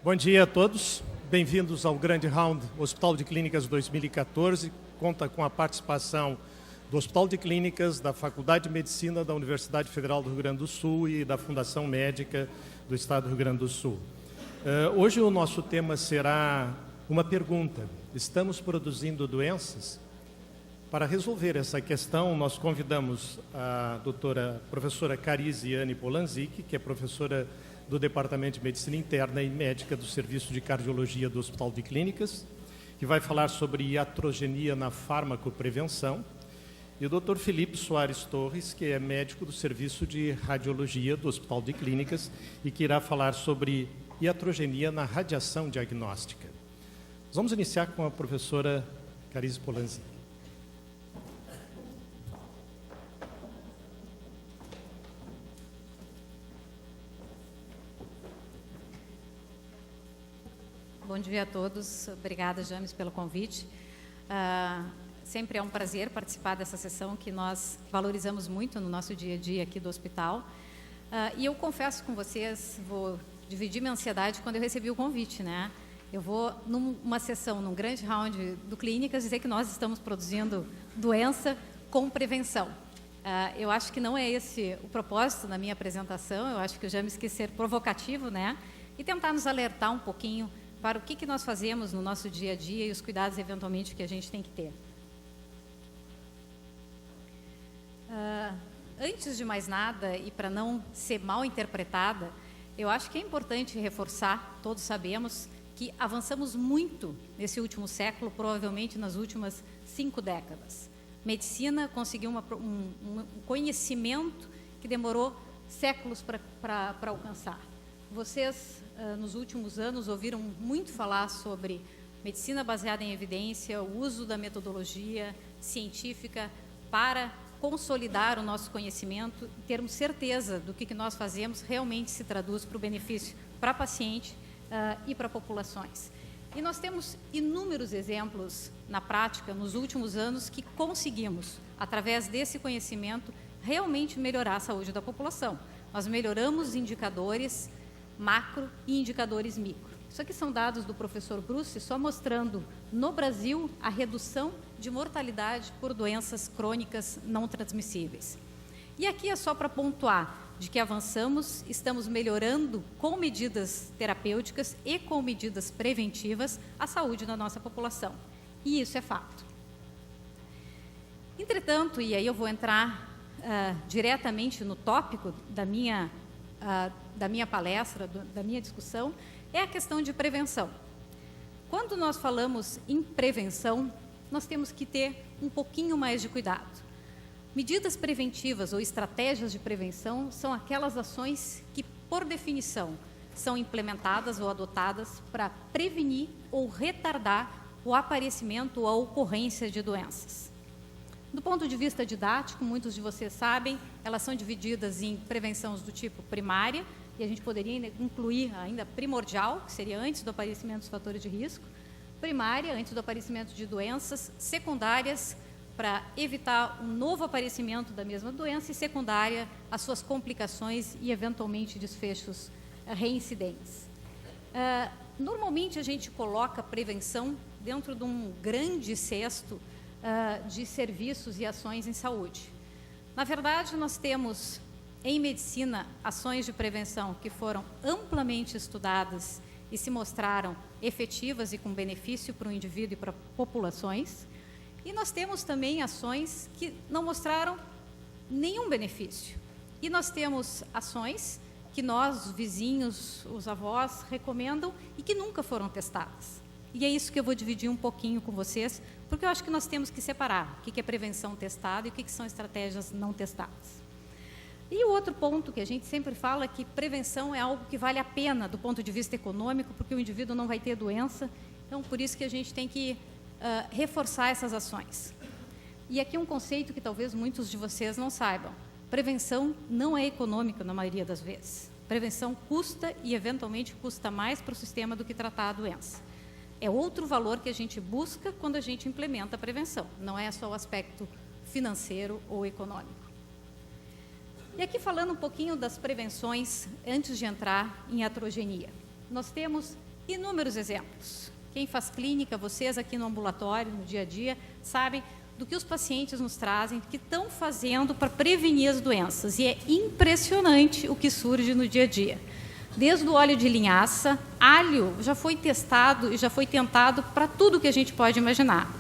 Bom dia a todos, bem-vindos ao Grande Round Hospital de Clínicas 2014. Conta com a participação do Hospital de Clínicas, da Faculdade de Medicina da Universidade Federal do Rio Grande do Sul e da Fundação Médica do Estado do Rio Grande do Sul. Hoje o nosso tema será uma pergunta: estamos produzindo doenças? Para resolver essa questão, nós convidamos a professora Cariziane Polanzik, que é professora do Departamento de Medicina Interna e Médica do Serviço de Cardiologia do Hospital de Clínicas, que vai falar sobre iatrogenia na farmacoprevenção, e o Dr. Felipe Soares Torres, que é médico do Serviço de Radiologia do Hospital de Clínicas e que irá falar sobre iatrogenia na radiação diagnóstica. Vamos iniciar com a professora Cariziane Polanzik. Bom dia a todos. Obrigada, James, pelo convite. Sempre é um prazer participar dessa sessão que nós valorizamos muito no nosso dia a dia aqui do hospital. E eu confesso com vocês, vou dividir minha ansiedade quando eu recebi o convite, né? Eu vou numa sessão, num grande round do Clínicas, dizer que nós estamos produzindo doença com prevenção. Eu acho que não é esse o propósito da minha apresentação. Eu acho que o James quis ser provocativo, né? E tentar nos alertar um pouquinho para o que nós fazemos no nosso dia a dia e os cuidados, eventualmente, que a gente tem que ter. Antes de mais nada, e para não ser mal interpretada, eu acho que é importante reforçar, todos sabemos, que avançamos muito nesse último século, provavelmente nas últimas 5 décadas. Medicina conseguiu um conhecimento que demorou séculos para alcançar. Vocês, nos últimos anos, ouviram muito falar sobre medicina baseada em evidência, o uso da metodologia científica para consolidar o nosso conhecimento e termos certeza do que nós fazemos realmente se traduz para o benefício para paciente e para populações. E nós temos inúmeros exemplos na prática, nos últimos anos, que conseguimos, através desse conhecimento, realmente melhorar a saúde da população. Nós melhoramos indicadores macro e indicadores micro. Isso aqui são dados do professor Bruce, só mostrando no Brasil a redução de mortalidade por doenças crônicas não transmissíveis. E aqui é só para pontuar de que avançamos, estamos melhorando com medidas terapêuticas e com medidas preventivas a saúde da nossa população. E isso é fato. Entretanto, e aí eu vou entrar diretamente no tópico da minha palestra, da minha discussão, é a questão de prevenção. Quando nós falamos em prevenção, nós temos que ter um pouquinho mais de cuidado. Medidas preventivas ou estratégias de prevenção são aquelas ações que, por definição, são implementadas ou adotadas para prevenir ou retardar o aparecimento ou a ocorrência de doenças. Do ponto de vista didático, muitos de vocês sabem, elas são divididas em prevenções do tipo primária, e a gente poderia incluir ainda primordial, que seria antes do aparecimento dos fatores de risco, primária, antes do aparecimento de doenças, secundárias, para evitar um novo aparecimento da mesma doença, e secundária, as suas complicações e, eventualmente, desfechos reincidentes. Normalmente, a gente coloca a prevenção dentro de um grande cesto de serviços e ações em saúde. Na verdade, nós temos, em medicina, ações de prevenção que foram amplamente estudadas e se mostraram efetivas e com benefício para o indivíduo e para populações. E nós temos também ações que não mostraram nenhum benefício. E nós temos ações que nós, os vizinhos, os avós, recomendam e que nunca foram testadas. E é isso que eu vou dividir um pouquinho com vocês, porque eu acho que nós temos que separar o que é prevenção testada e o que são estratégias não testadas. E o outro ponto que a gente sempre fala é que prevenção é algo que vale a pena do ponto de vista econômico, porque o indivíduo não vai ter doença, então por isso que a gente tem que reforçar essas ações. E aqui um conceito que talvez muitos de vocês não saibam: prevenção não é econômica na maioria das vezes. Prevenção custa e eventualmente custa mais para o sistema do que tratar a doença. É outro valor que a gente busca quando a gente implementa a prevenção, não é só o aspecto financeiro ou econômico. E aqui falando um pouquinho das prevenções, antes de entrar em iatrogenia. Nós temos Inúmeros exemplos. Quem faz clínica, vocês aqui no ambulatório, no dia a dia, sabem do que os pacientes nos trazem, que estão fazendo para prevenir as doenças. E é impressionante o que surge no dia a dia. Desde o óleo de linhaça, alho já foi testado e já foi tentado para tudo que a gente pode imaginar.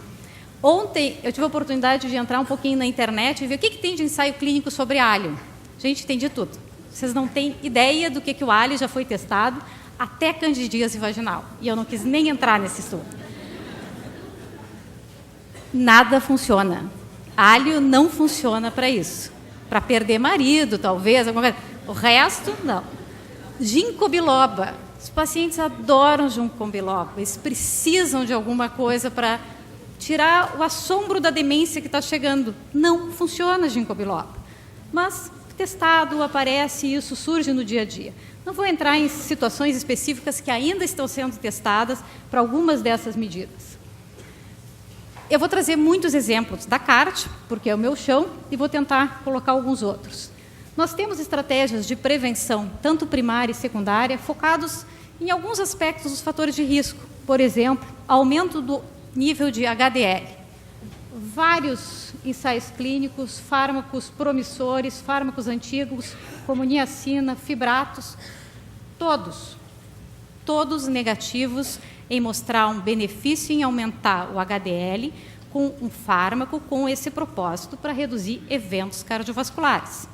Ontem eu tive a oportunidade de entrar um pouquinho na internet e ver o que tem de ensaio clínico sobre alho. Gente, tem de tudo. Vocês não têm ideia do que o alho já foi testado, até candidíase vaginal. E eu não quis nem entrar nesse estudo. Nada funciona. Alho não funciona para isso. Para perder marido, talvez, alguma coisa. O resto, não. Ginkgo biloba. Os pacientes adoram ginkgo biloba. Eles precisam de alguma coisa para tirar o assombro da demência que está chegando. Não funciona ginkgo biloba. Mas testado, aparece, isso surge no dia a dia. Não vou entrar em situações específicas que ainda estão sendo testadas para algumas dessas medidas. Eu vou trazer muitos exemplos da CART, porque é o meu chão, e vou tentar colocar alguns outros. Nós temos estratégias de prevenção, tanto primária e secundária, focados em alguns aspectos dos fatores de risco. Por exemplo, aumento do nível de HDL. Vários ensaios clínicos, fármacos promissores, fármacos antigos, como niacina, fibratos, todos negativos em mostrar um benefício em aumentar o HDL com um fármaco com esse propósito para reduzir eventos cardiovasculares.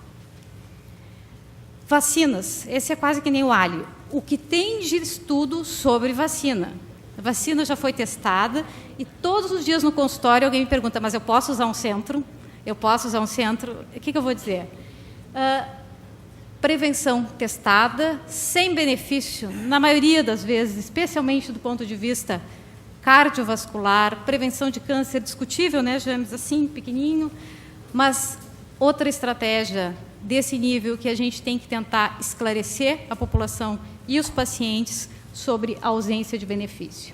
Vacinas, esse é quase que nem o alho. O que tem de estudo sobre vacina? A vacina já foi testada e todos os dias no consultório alguém me pergunta, mas eu posso usar um centro? Eu posso usar um centro? O que eu vou dizer? Prevenção testada, sem benefício, na maioria das vezes, especialmente do ponto de vista cardiovascular, prevenção de câncer discutível, né, James, assim, pequenininho, mas outra estratégia desse nível que a gente tem que tentar esclarecer a população e os pacientes sobre a ausência de benefício.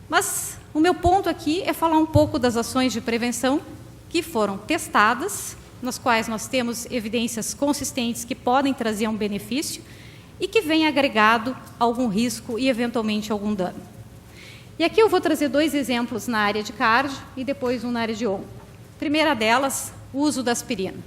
Mas o meu ponto aqui é falar um pouco das ações de prevenção que foram testadas, nas quais nós temos evidências consistentes que podem trazer um benefício e que vem agregado algum risco e, eventualmente, algum dano. E aqui eu vou trazer 2 exemplos na área de cardio e depois um na área de onco. Primeira delas, o uso da aspirina.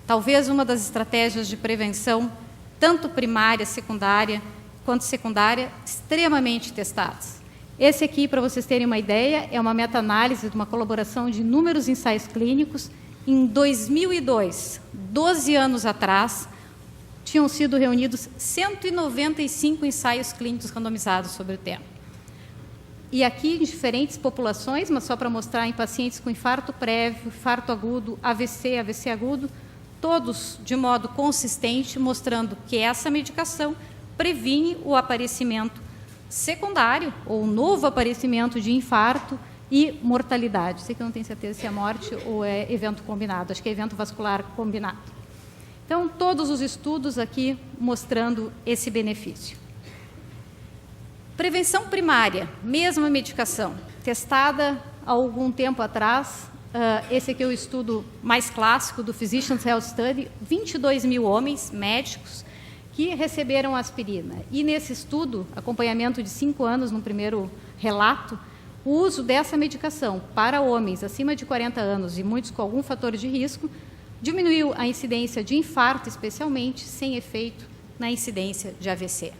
Talvez uma das estratégias de prevenção, tanto primária, secundária, quanto secundária, extremamente testadas. Esse aqui, para vocês terem uma ideia, é uma meta-análise de uma colaboração de inúmeros ensaios clínicos. Em 2002, 12 anos atrás, tinham sido reunidos 195 ensaios clínicos randomizados sobre o tema. E aqui em diferentes populações, mas só para mostrar em pacientes com infarto prévio, infarto agudo, AVC, AVC agudo, todos de modo consistente, mostrando que essa medicação previne o aparecimento secundário ou novo aparecimento de infarto e mortalidade. Sei que eu não tenho certeza se é morte ou é evento combinado, acho que é evento vascular combinado. Então, todos os estudos aqui mostrando esse benefício. Prevenção primária, mesma medicação, testada há algum tempo atrás. Esse aqui é o estudo mais clássico do Physicians Health Study, 22 mil homens, médicos, que receberam aspirina. E nesse estudo, acompanhamento de 5 anos no primeiro relato, o uso dessa medicação para homens acima de 40 anos e muitos com algum fator de risco, diminuiu a incidência de infarto, especialmente, sem efeito na incidência de AVC.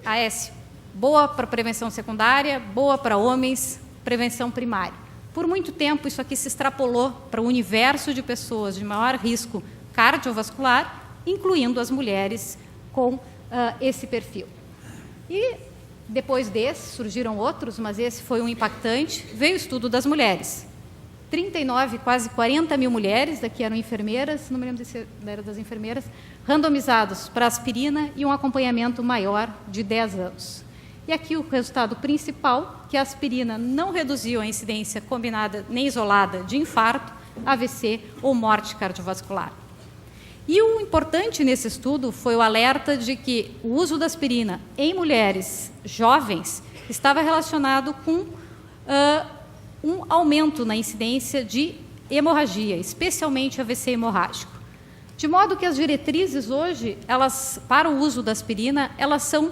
Aécio, boa para prevenção secundária, boa para homens, prevenção primária. Por muito tempo, isso aqui se extrapolou para o universo de pessoas de maior risco cardiovascular, incluindo as mulheres com esse perfil. E depois desse, surgiram outros, mas esse foi um impactante, veio o estudo das mulheres. 39, quase 40 mil mulheres, daqui eram enfermeiras, não me lembro se era das enfermeiras, randomizados para aspirina e um acompanhamento maior de 10 anos. E aqui o resultado principal, que a aspirina não reduziu a incidência combinada nem isolada de infarto, AVC ou morte cardiovascular. E o importante nesse estudo foi o alerta de que o uso da aspirina em mulheres jovens estava relacionado com um aumento na incidência de hemorragia, especialmente AVC hemorrágico. De modo que as diretrizes hoje, para o uso da aspirina, elas são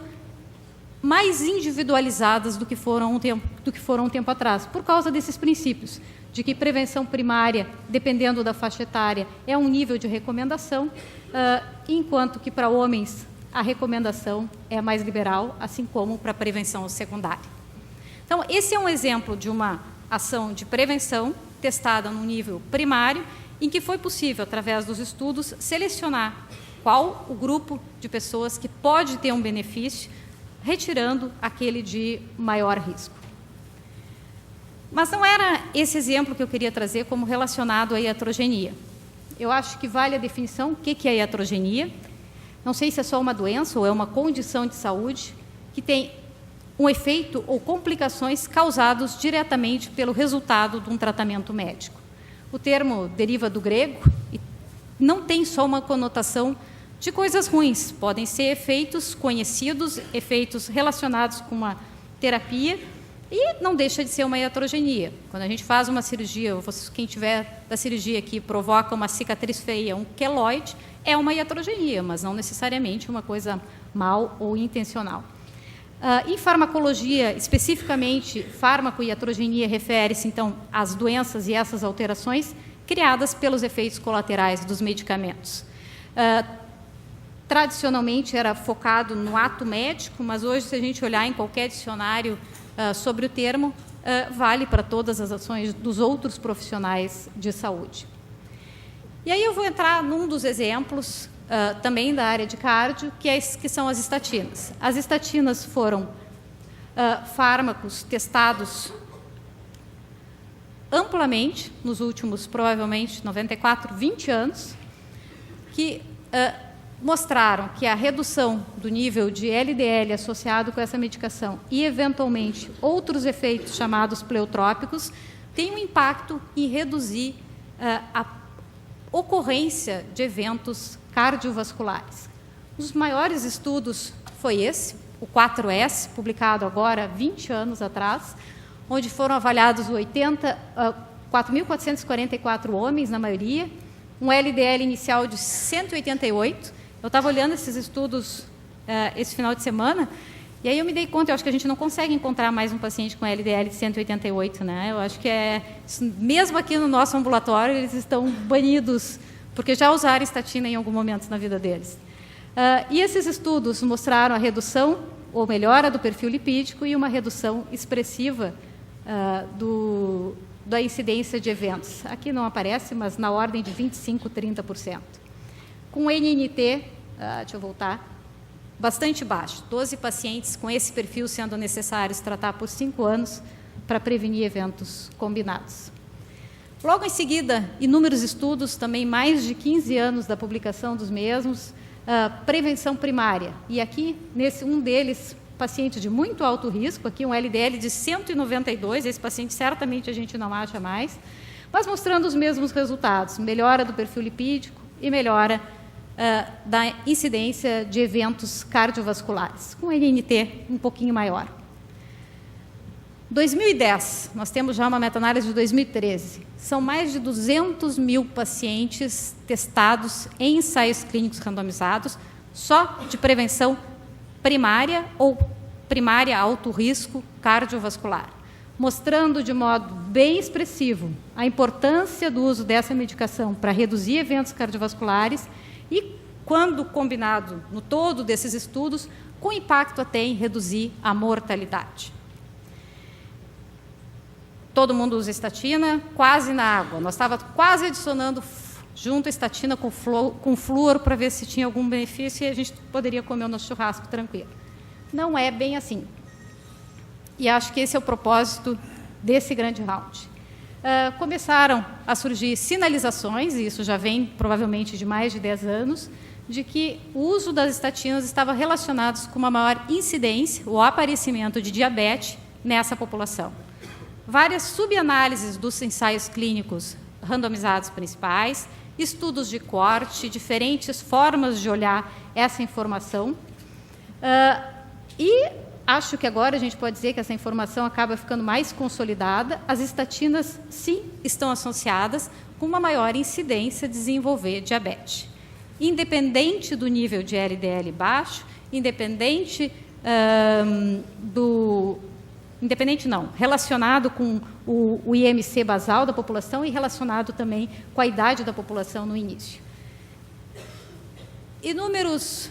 mais individualizadas do que foram um tempo atrás, por causa desses princípios, de que prevenção primária, dependendo da faixa etária, é um nível de recomendação, enquanto que para homens a recomendação é mais liberal, assim como para a prevenção secundária. Então, esse é um exemplo de uma ação de prevenção testada no nível primário, em que foi possível, através dos estudos, selecionar qual o grupo de pessoas que pode ter um benefício, retirando aquele de maior risco. Mas não era esse exemplo que eu queria trazer como relacionado à iatrogenia. Eu acho que vale a definição, o que é iatrogenia. Não sei se é só uma doença ou é uma condição de saúde que tem um efeito ou complicações causados diretamente pelo resultado de um tratamento médico. O termo deriva do grego e não tem só uma conotação de coisas ruins. Podem ser efeitos conhecidos, efeitos relacionados com uma terapia, e não deixa de ser uma iatrogenia. Quando a gente faz uma cirurgia, quem tiver da cirurgia que provoca uma cicatriz feia, um queloide, é uma iatrogenia, mas não necessariamente uma coisa mal ou intencional. Em farmacologia, especificamente, fármaco e iatrogenia refere-se, então, às doenças e essas alterações criadas pelos efeitos colaterais dos medicamentos. Tradicionalmente era focado no ato médico, mas hoje, se a gente olhar em qualquer dicionário sobre o termo, vale para todas as ações dos outros profissionais de saúde. E aí eu vou entrar num dos exemplos também da área de cardio, que são as estatinas. As estatinas foram fármacos testados amplamente nos últimos, provavelmente, 20 anos, que mostraram que a redução do nível de LDL associado com essa medicação e, eventualmente, outros efeitos chamados pleotrópicos têm um impacto em reduzir a ocorrência de eventos cardiovasculares. Um dos maiores estudos foi esse, o 4S, publicado agora 20 anos atrás, onde foram avaliados 4.444 homens, na maioria, um LDL inicial de 188. Eu estava olhando esses estudos esse final de semana, e aí eu me dei conta, eu acho que a gente não consegue encontrar mais um paciente com LDL de 188, né? Eu acho que mesmo aqui no nosso ambulatório, eles estão banidos, porque já usaram estatina em algum momento na vida deles. E esses estudos mostraram a redução ou melhora do perfil lipídico e uma redução expressiva da incidência de eventos. Aqui não aparece, mas na ordem de 25%, 30%. Com NNT, deixa eu voltar, bastante baixo. 12 pacientes com esse perfil sendo necessários tratar por 5 anos para prevenir eventos combinados. Logo em seguida, inúmeros estudos, também mais de 15 anos da publicação dos mesmos, prevenção primária. E aqui, um deles, paciente de muito alto risco, aqui um LDL de 192, esse paciente certamente a gente não acha mais, mas mostrando os mesmos resultados, melhora do perfil lipídico e melhora da incidência de eventos cardiovasculares, com NNT um pouquinho maior. 2010, nós temos já uma meta-análise de 2013. São mais de 200 mil pacientes testados em ensaios clínicos randomizados, só de prevenção primária ou primária alto risco cardiovascular, mostrando de modo bem expressivo a importância do uso dessa medicação para reduzir eventos cardiovasculares e, quando combinado no todo desses estudos, com impacto até em reduzir a mortalidade. Todo mundo usa estatina, quase na água. Nós estávamos quase adicionando junto a estatina com flúor para ver se tinha algum benefício e a gente poderia comer o nosso churrasco tranquilo. Não é bem assim. E acho que esse é o propósito desse grande round. Começaram a surgir sinalizações, e isso já vem provavelmente de mais de 10 anos, de que o uso das estatinas estava relacionado com uma maior incidência ou aparecimento de diabetes nessa população. Várias subanálises dos ensaios clínicos randomizados principais, estudos de corte, diferentes formas de olhar essa informação. E acho que agora a gente pode dizer que essa informação acaba ficando mais consolidada. As estatinas, sim, estão associadas com uma maior incidência de desenvolver diabetes. Independente do nível de LDL baixo, independente relacionado com o IMC basal da população e relacionado também com a idade da população no início. Inúmeros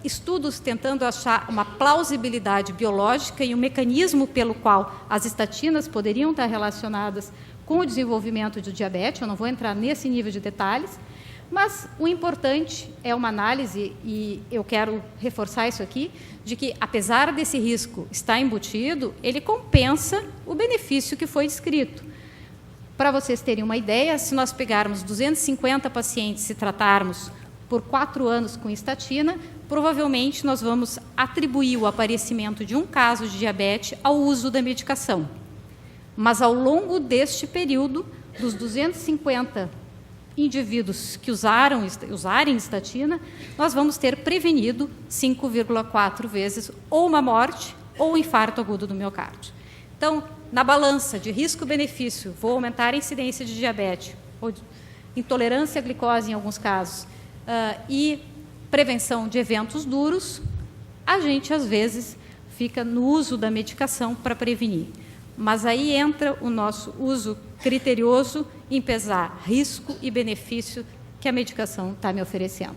estudos tentando achar uma plausibilidade biológica e um mecanismo pelo qual as estatinas poderiam estar relacionadas com o desenvolvimento do diabetes. Eu não vou entrar nesse nível de detalhes, mas o importante é uma análise, e eu quero reforçar isso aqui, de que, apesar desse risco estar embutido, ele compensa o benefício que foi descrito. Para vocês terem uma ideia, se nós pegarmos 250 pacientes e tratarmos por 4 anos com estatina, provavelmente nós vamos atribuir o aparecimento de um caso de diabetes ao uso da medicação. Mas, ao longo deste período, dos 250 indivíduos que usarem estatina, nós vamos ter prevenido 5,4 vezes ou uma morte ou um infarto agudo do miocárdio. Então, na balança de risco-benefício, vou aumentar a incidência de diabetes, ou de intolerância à glicose em alguns casos, e prevenção de eventos duros, a gente, às vezes, fica no uso da medicação para prevenir. Mas aí entra o nosso uso criterioso em pesar risco e benefício que a medicação está me oferecendo.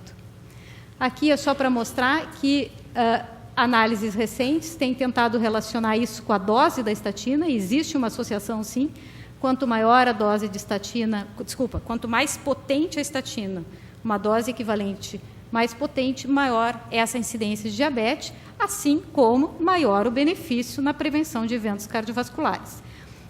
Aqui é só para mostrar que análises recentes têm tentado relacionar isso com a dose da estatina, e existe uma associação, sim. Quanto maior a dose de estatina, quanto mais potente a estatina, uma dose equivalente mais potente, maior é essa incidência de diabetes, assim como maior o benefício na prevenção de eventos cardiovasculares.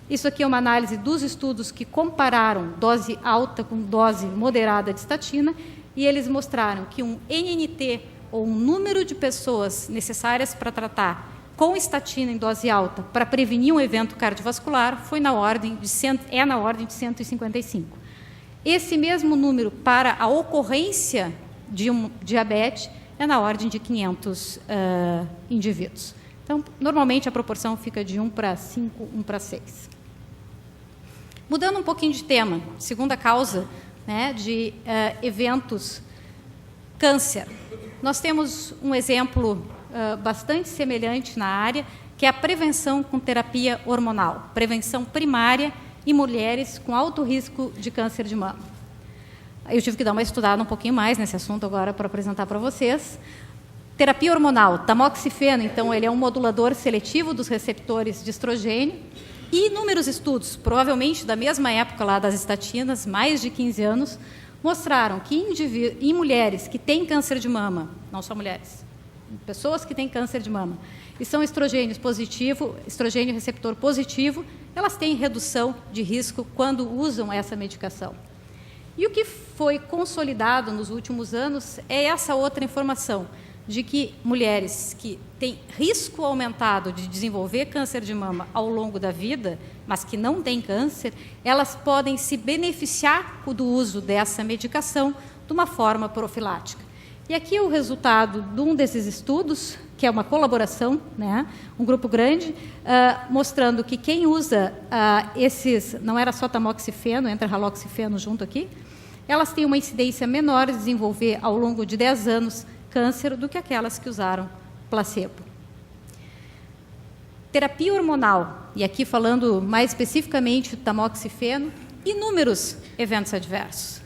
Isso aqui é uma análise dos estudos que compararam dose alta com dose moderada de estatina, e eles mostraram que um NNT, ou um número de pessoas necessárias para tratar com estatina em dose alta para prevenir um evento cardiovascular, é na ordem de 155. Esse mesmo número para a ocorrência de um diabetes é na ordem de 500 indivíduos. Então, normalmente, a proporção fica de 1 para 5, 1 para 6. Mudando um pouquinho de tema, segunda causa, né, de eventos, câncer. Nós temos um exemplo bastante semelhante na área, que é a prevenção com terapia hormonal, prevenção primária em mulheres com alto risco de câncer de mama. Eu tive que dar uma estudada um pouquinho mais nesse assunto agora para apresentar para vocês. Terapia hormonal, tamoxifeno, então, ele é um modulador seletivo dos receptores de estrogênio, e inúmeros estudos, provavelmente da mesma época lá das estatinas, mais de 15 anos, mostraram que em mulheres que têm câncer de mama, não só mulheres, pessoas que têm câncer de mama, e são estrogênio receptor positivo, elas têm redução de risco quando usam essa medicação. E o que foi consolidado nos últimos anos é essa outra informação, de que mulheres que têm risco aumentado de desenvolver câncer de mama ao longo da vida, mas que não têm câncer, elas podem se beneficiar do uso dessa medicação de uma forma profilática. E aqui é o resultado de um desses estudos, que é uma colaboração, né, um grupo grande, mostrando que quem usa esses, não era só tamoxifeno, entra haloxifeno junto aqui, elas têm uma incidência menor de desenvolver ao longo de 10 anos câncer do que aquelas que usaram placebo. Terapia hormonal, e aqui falando mais especificamente do tamoxifeno, inúmeros eventos adversos.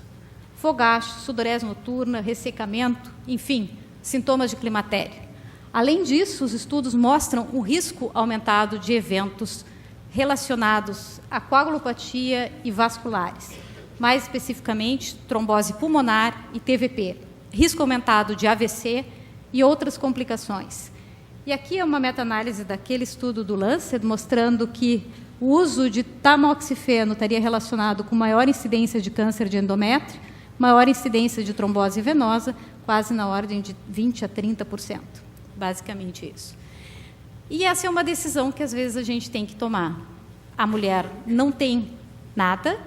Fogacho, sudorese noturna, ressecamento, enfim, sintomas de climatério. Além disso, os estudos mostram um risco aumentado de eventos relacionados à coagulopatia e vasculares, mais especificamente trombose pulmonar e TVP, risco aumentado de AVC e outras complicações. E aqui é uma meta-análise daquele estudo do Lancet, mostrando que o uso de tamoxifeno estaria relacionado com maior incidência de câncer de endométrio, maior incidência de trombose venosa, quase na ordem de 20% a 30%. Basicamente isso. E essa é uma decisão que, às vezes, a gente tem que tomar. A mulher não tem nada,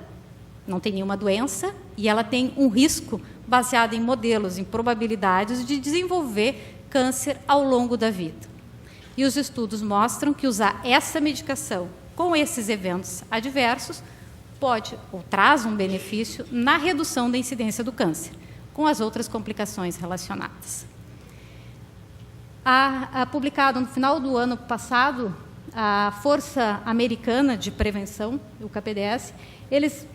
não tem nenhuma doença, e ela tem um risco baseado em modelos, em probabilidades de desenvolver câncer ao longo da vida. E os estudos mostram que usar essa medicação com esses eventos adversos pode ou traz um benefício na redução da incidência do câncer, com as outras complicações relacionadas. publicado no final do ano passado, a Força Americana de Prevenção, o KPDS, eles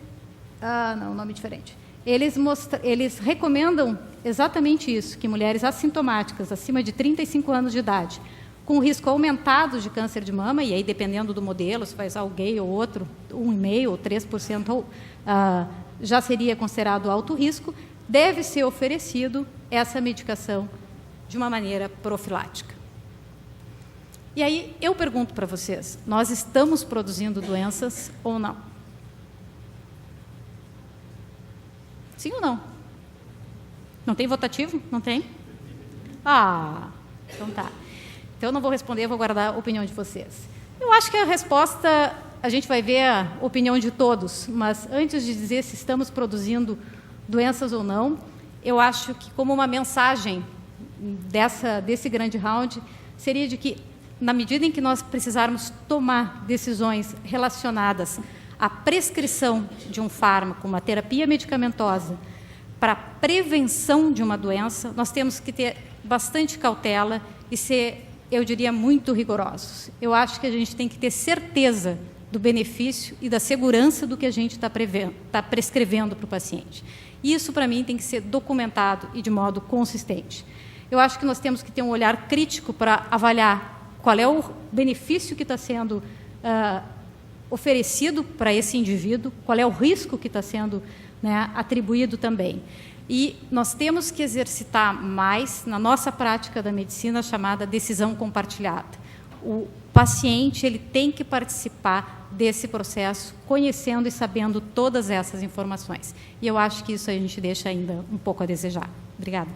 recomendam exatamente isso, que mulheres assintomáticas, acima de 35 anos de idade, com risco aumentado de câncer de mama, e aí dependendo do modelo, se vai usar o gay ou outro, 1,5% ou 3%, já seria considerado alto risco, deve ser oferecido essa medicação de uma maneira profilática. E aí eu pergunto para vocês, nós estamos produzindo doenças ou não? Sim ou não? Não tem votativo? Não tem? Então tá. Então eu não vou responder, eu vou guardar a opinião de vocês. Eu acho que a resposta, a gente vai ver a opinião de todos, mas antes de dizer se estamos produzindo doenças ou não, eu acho que como uma mensagem desse grande round, seria de que, na medida em que nós precisarmos tomar decisões relacionadas à prescrição de um fármaco, uma terapia medicamentosa, para a prevenção de uma doença, nós temos que ter bastante cautela e ser, eu diria, muito rigorosos. Eu acho que a gente tem que ter certeza do benefício e da segurança do que a gente está prescrevendo para o paciente. Isso, para mim, tem que ser documentado e de modo consistente. Eu acho que nós temos que ter um olhar crítico para avaliar qual é o benefício que está sendo oferecido para esse indivíduo, qual é o risco que está sendo atribuído também. E nós temos que exercitar mais na nossa prática da medicina chamada decisão compartilhada. O paciente ele tem que participar desse processo, conhecendo e sabendo todas essas informações. E eu acho que isso a gente deixa ainda um pouco a desejar. Obrigada.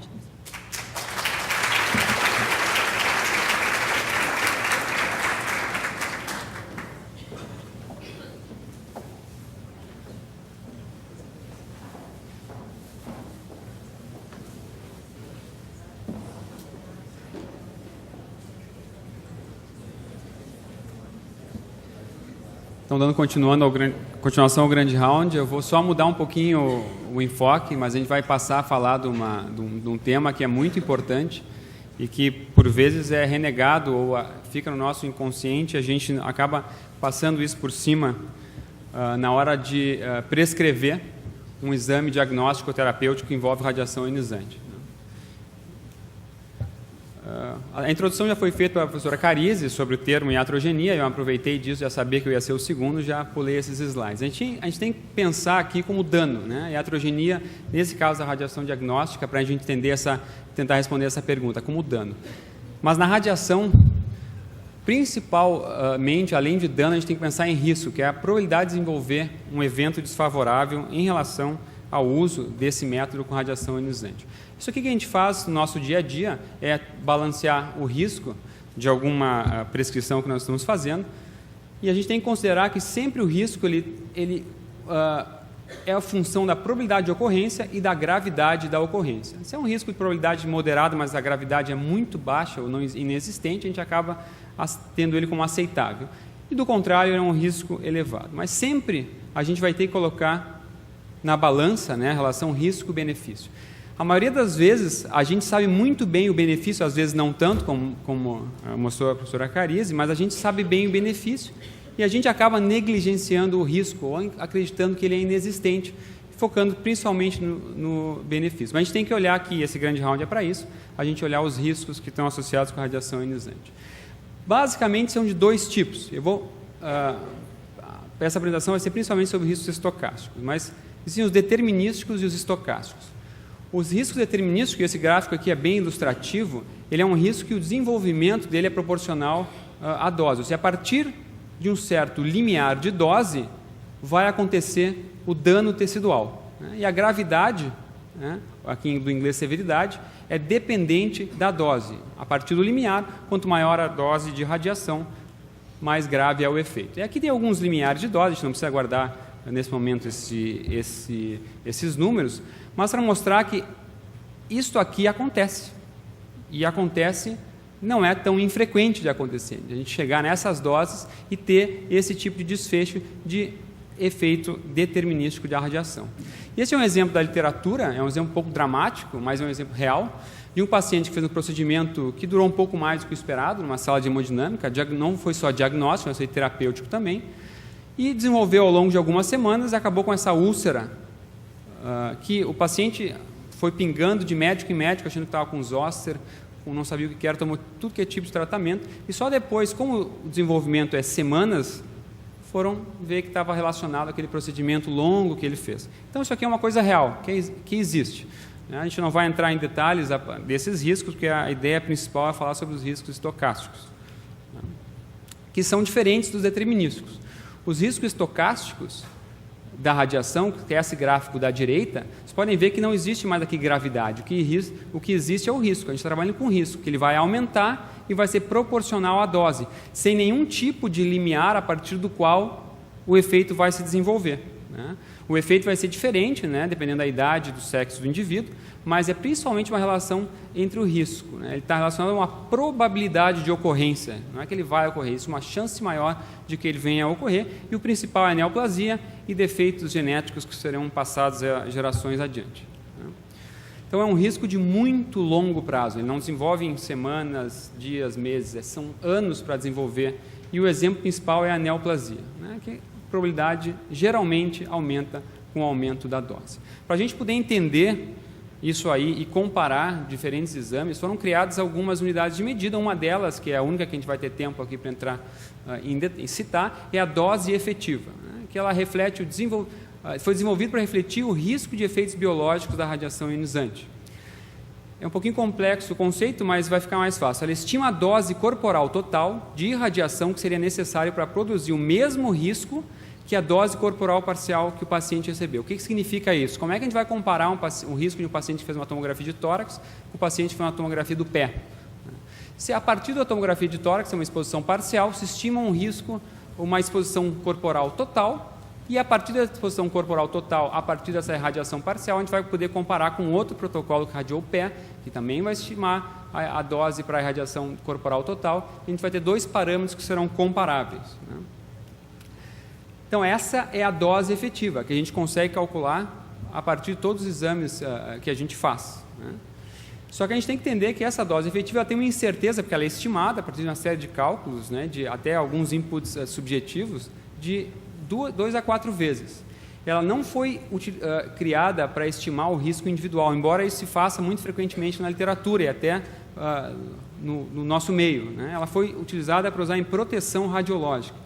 Então, dando continuação ao grande round, eu vou só mudar um pouquinho o enfoque, mas a gente vai passar a falar de um tema que é muito importante e que, por vezes, é renegado ou fica no nosso inconsciente, a gente acaba passando isso por cima na hora de prescrever um exame diagnóstico terapêutico que envolve radiação ionizante. A introdução já foi feita pela professora Carise sobre o termo iatrogenia, eu aproveitei disso, já sabia que eu ia ser o segundo, já pulei esses slides. A gente tem que pensar aqui como dano, né? Iatrogenia, nesse caso da radiação diagnóstica, para a gente tentar responder essa pergunta, como dano. Mas na radiação, principalmente, além de dano, a gente tem que pensar em risco, que é a probabilidade de desenvolver um evento desfavorável em relação ao uso desse método com radiação ionizante. Isso aqui que a gente faz no nosso dia a dia é balancear o risco de alguma prescrição que nós estamos fazendo, e a gente tem que considerar que sempre o risco ele é a função da probabilidade de ocorrência e da gravidade da ocorrência. Se é um risco de probabilidade moderada, mas a gravidade é muito baixa ou não inexistente, a gente acaba tendo ele como aceitável. E do contrário, é um risco elevado. Mas sempre a gente vai ter que colocar na balança, né, a relação risco-benefício. A maioria das vezes, a gente sabe muito bem o benefício, às vezes não tanto, como mostrou a professora Carise, mas a gente sabe bem o benefício e a gente acaba negligenciando o risco ou acreditando que ele é inexistente, focando principalmente no benefício. Mas a gente tem que olhar aqui, esse grande round é para isso, a gente olhar os riscos que estão associados com a radiação ionizante. Basicamente, são de dois tipos. Essa apresentação vai ser principalmente sobre riscos estocásticos, mas existem os determinísticos e os estocásticos. Os riscos determinísticos, esse gráfico aqui é bem ilustrativo, ele é um risco que o desenvolvimento dele é proporcional à dose. Ou seja, a partir de um certo limiar de dose, vai acontecer o dano tecidual. Né? E a gravidade, né, aqui do inglês severidade, é dependente da dose. A partir do limiar, quanto maior a dose de radiação, mais grave é o efeito. E aqui tem alguns limiares de dose, a gente não precisa guardar nesse momento esses números, mas para mostrar que isto aqui acontece. E acontece, não é tão infrequente de acontecer, de a gente chegar nessas doses e ter esse tipo de desfecho de efeito determinístico da radiação. Esse é um exemplo da literatura, é um exemplo um pouco dramático, mas é um exemplo real, de um paciente que fez um procedimento que durou um pouco mais do que o esperado, numa sala de hemodinâmica, não foi só diagnóstico, mas foi terapêutico também, e desenvolveu ao longo de algumas semanas, acabou com essa úlcera, que o paciente foi pingando de médico em médico, achando que estava com zóster, não sabia o que era, tomou tudo que é tipo de tratamento, e só depois, como o desenvolvimento é semanas, foram ver que estava relacionado àquele procedimento longo que ele fez. Então, isso aqui é uma coisa real, que existe. A gente não vai entrar em detalhes desses riscos, porque a ideia principal é falar sobre os riscos estocásticos, que são diferentes dos determinísticos. Os riscos estocásticos da radiação, que é esse gráfico da direita, vocês podem ver que não existe mais aqui gravidade. O que existe é o risco. A gente está trabalhando com risco, que ele vai aumentar e vai ser proporcional à dose, sem nenhum tipo de limiar a partir do qual o efeito vai se desenvolver. O efeito vai ser diferente, dependendo da idade, do sexo do indivíduo, mas é principalmente uma relação entre o risco. Ele está relacionado a uma probabilidade de ocorrência. Não é que ele vai ocorrer, isso é uma chance maior de que ele venha a ocorrer. E o principal é a neoplasia e defeitos genéticos que serão passados a gerações adiante. Então, é um risco de muito longo prazo. Ele não desenvolve em semanas, dias, meses, são anos para desenvolver. E o exemplo principal é a neoplasia, que a probabilidade geralmente aumenta com o aumento da dose. Para a gente poder entender isso aí e comparar diferentes exames, foram criadas algumas unidades de medida. Uma delas, que é a única que a gente vai ter tempo aqui para entrar em citar, é a dose efetiva, que ela reflete foi desenvolvido para refletir o risco de efeitos biológicos da radiação ionizante. É um pouquinho complexo o conceito, mas vai ficar mais fácil. Ela estima a dose corporal total de irradiação que seria necessário para produzir o mesmo risco que a dose corporal parcial que o paciente recebeu. O que significa isso? Como é que a gente vai comparar o risco de um paciente que fez uma tomografia de tórax com o paciente que fez uma tomografia do pé? Se a partir da tomografia de tórax, é uma exposição parcial, se estima um risco, uma exposição corporal total, e a partir da exposição corporal total, a partir dessa irradiação parcial, a gente vai poder comparar com outro protocolo que radiou o pé, que também vai estimar a dose para a irradiação corporal total, e a gente vai ter dois parâmetros que serão comparáveis. Então, essa é a dose efetiva, que a gente consegue calcular a partir de todos os exames que a gente faz. Só que a gente tem que entender que essa dose efetiva tem uma incerteza, porque ela é estimada a partir de uma série de cálculos, de até alguns inputs subjetivos, de 2 a 4 vezes. Ela não foi criada para estimar o risco individual, embora isso se faça muito frequentemente na literatura e até no nosso meio. Ela foi utilizada para usar em proteção radiológica.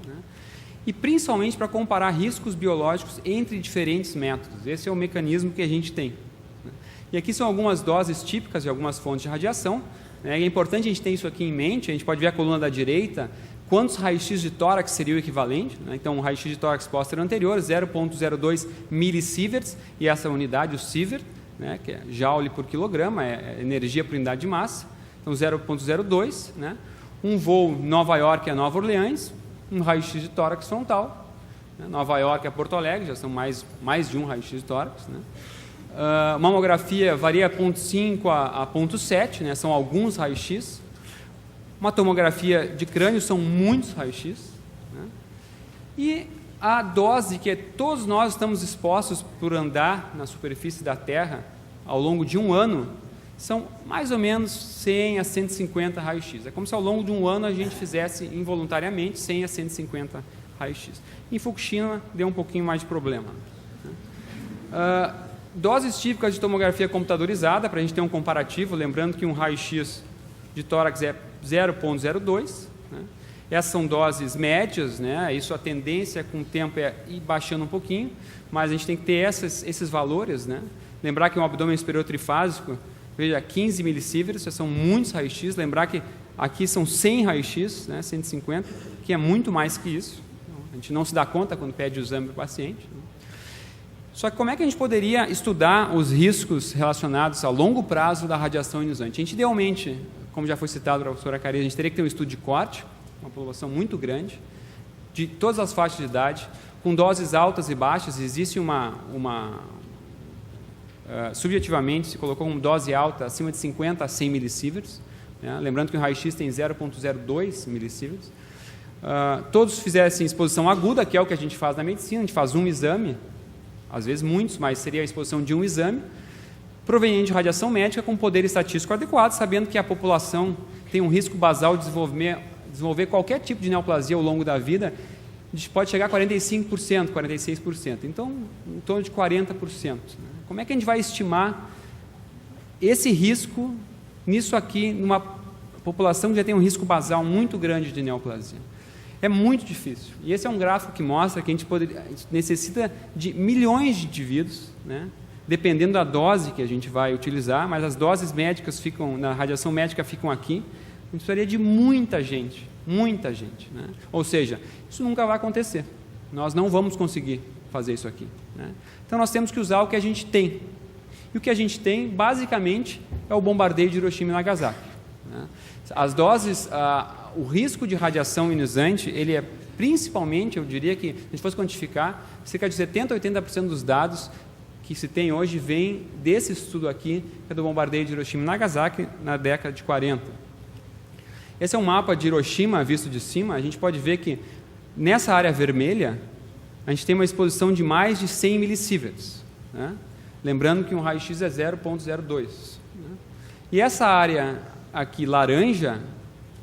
E principalmente para comparar riscos biológicos entre diferentes métodos. Esse é o mecanismo que a gente tem. E aqui são algumas doses típicas de algumas fontes de radiação. É importante a gente ter isso aqui em mente. A gente pode ver a coluna da direita, quantos raios-x de tórax seria o equivalente. Então, o raio-x de tórax posterior anterior, 0,02 millisieverts, e essa unidade, o sievert, que é joule por quilograma, é energia por unidade de massa. Então, 0,02. Um voo Nova York a Nova Orleans, um raio-x de tórax frontal, Nova York a Porto Alegre, já são mais de um raio-x de tórax. Mamografia varia 0,5 a 0,7, são alguns raios-x. Uma tomografia de crânio são muitos raios-x. E a dose que todos nós estamos expostos por andar na superfície da Terra ao longo de um ano são mais ou menos 100 a 150 raios-x. É como se ao longo de um ano a gente fizesse involuntariamente 100 a 150 raios-x. Em Fukushima deu um pouquinho mais de problema. Doses típicas de tomografia computadorizada, para a gente ter um comparativo, lembrando que um raio-x de tórax é 0,02. Essas são doses médias, isso a tendência com o tempo é ir baixando um pouquinho, mas a gente tem que ter esses valores. Lembrar que um abdômen superior trifásico, veja, 15 millisieverts, são muitos raios-x. Lembrar que aqui são 100 raios-x, 150, que é muito mais que isso. A gente não se dá conta quando pede o exame para o paciente. Só que como é que a gente poderia estudar os riscos relacionados a longo prazo da radiação ionizante? A gente, idealmente, como já foi citado pela professora Cariza, a gente teria que ter um estudo de corte, uma população muito grande, de todas as faixas de idade, com doses altas e baixas. Existe subjetivamente, se colocou uma dose alta acima de 50 a 100 millisieverts, lembrando que o raio-x tem 0,02 millisieverts. Todos fizessem exposição aguda, que é o que a gente faz na medicina, a gente faz um exame, às vezes muitos, mas seria a exposição de um exame, proveniente de radiação médica com poder estatístico adequado, sabendo que a população tem um risco basal de desenvolver qualquer tipo de neoplasia ao longo da vida, a gente pode chegar a 45%, 46%, então em torno de 40%. Como é que a gente vai estimar esse risco nisso aqui, numa população que já tem um risco basal muito grande de neoplasia? É muito difícil. E esse é um gráfico que mostra que a gente necessita de milhões de indivíduos, né? Dependendo da dose que a gente vai utilizar, mas as doses médicas na radiação médica ficam aqui. A gente precisaria de muita gente, né? Ou seja, isso nunca vai acontecer. Nós não vamos conseguir fazer isso aqui, né? Então nós temos que usar o que a gente tem. E o que a gente tem, basicamente, é o bombardeio de Hiroshima e Nagasaki, né? As doses, o risco de radiação ionizante, ele é principalmente, eu diria que, se a gente fosse quantificar, cerca de 70% a 80% dos dados que se tem hoje vem desse estudo aqui, que é do bombardeio de Hiroshima e Nagasaki na década de 40. Esse é um mapa de Hiroshima visto de cima. A gente pode ver que nessa área vermelha a gente tem uma exposição de mais de 100 millisieverts, né? Lembrando que um raio-x é 0,02, né? E essa área aqui laranja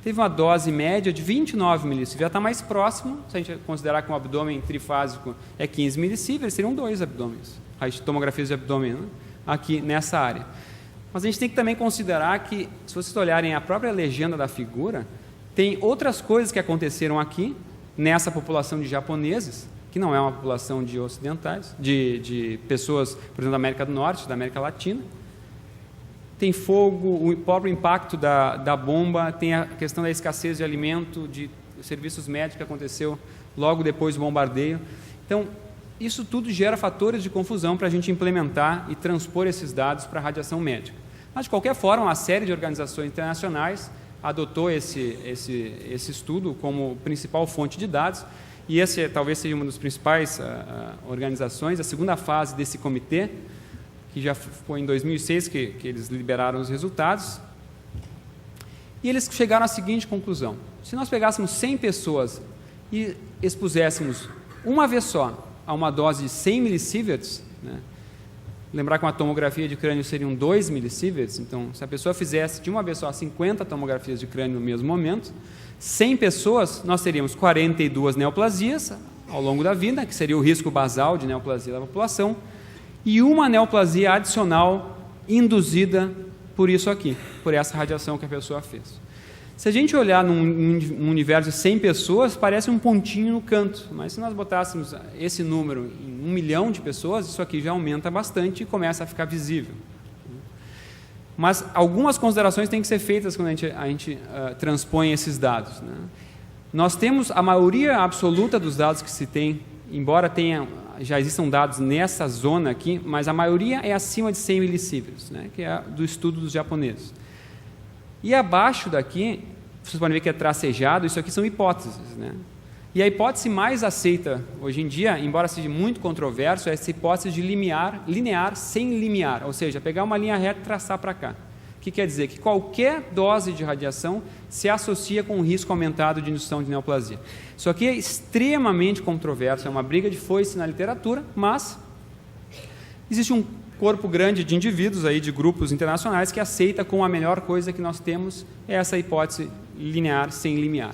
teve uma dose média de 29 millisieverts, já está mais próximo. Se a gente considerar que um abdômen trifásico é 15 millisieverts, seriam 2 abdômenes, tomografias de abdômen, né? Aqui nessa área. Mas a gente tem que também considerar que, se vocês olharem a própria legenda da figura, tem outras coisas que aconteceram aqui, nessa população de japoneses, que não é uma população de ocidentais, de pessoas, por exemplo, da América do Norte, da América Latina. Tem fogo, o próprio impacto da bomba, tem a questão da escassez de alimento, de serviços médicos que aconteceu logo depois do bombardeio. Então, isso tudo gera fatores de confusão para a gente implementar e transpor esses dados para a radiação médica. Mas, de qualquer forma, uma série de organizações internacionais adotou esse estudo como principal fonte de dados, e esse talvez seja uma das principais organizações. A segunda fase desse comitê, que já foi em 2006 que eles liberaram os resultados, e eles chegaram à seguinte conclusão: se nós pegássemos 100 pessoas e expuséssemos uma vez só a uma dose de 100 millisieverts, né? Lembrar que uma tomografia de crânio seriam 2 millisieverts, então se a pessoa fizesse de uma vez só 50 tomografias de crânio no mesmo momento, 100 pessoas, nós teríamos 42 neoplasias ao longo da vida, que seria o risco basal de neoplasia da população, e uma neoplasia adicional induzida por isso aqui, por essa radiação que a pessoa fez. Se a gente olhar num universo de 100 pessoas, parece um pontinho no canto, mas se nós botássemos esse número em 1 milhão de pessoas, isso aqui já aumenta bastante e começa a ficar visível. Mas algumas considerações têm que ser feitas quando a gente transpõe esses dados, né? Nós temos a maioria absoluta dos dados que se tem, embora já existam dados nessa zona aqui, mas a maioria é acima de 100 millisieverts, né, que é do estudo dos japoneses. E abaixo daqui, vocês podem ver que é tracejado, isso aqui são hipóteses, né? E a hipótese mais aceita hoje em dia, embora seja muito controverso, é essa hipótese de linear sem limiar, ou seja, pegar uma linha reta e traçar para cá. O que quer dizer? Que qualquer dose de radiação se associa com um risco aumentado de indução de neoplasia. Isso aqui é extremamente controverso, é uma briga de foice na literatura, mas existe um corpo grande de indivíduos, aí, de grupos internacionais, que aceita como a melhor coisa que nós temos é essa hipótese linear sem limiar.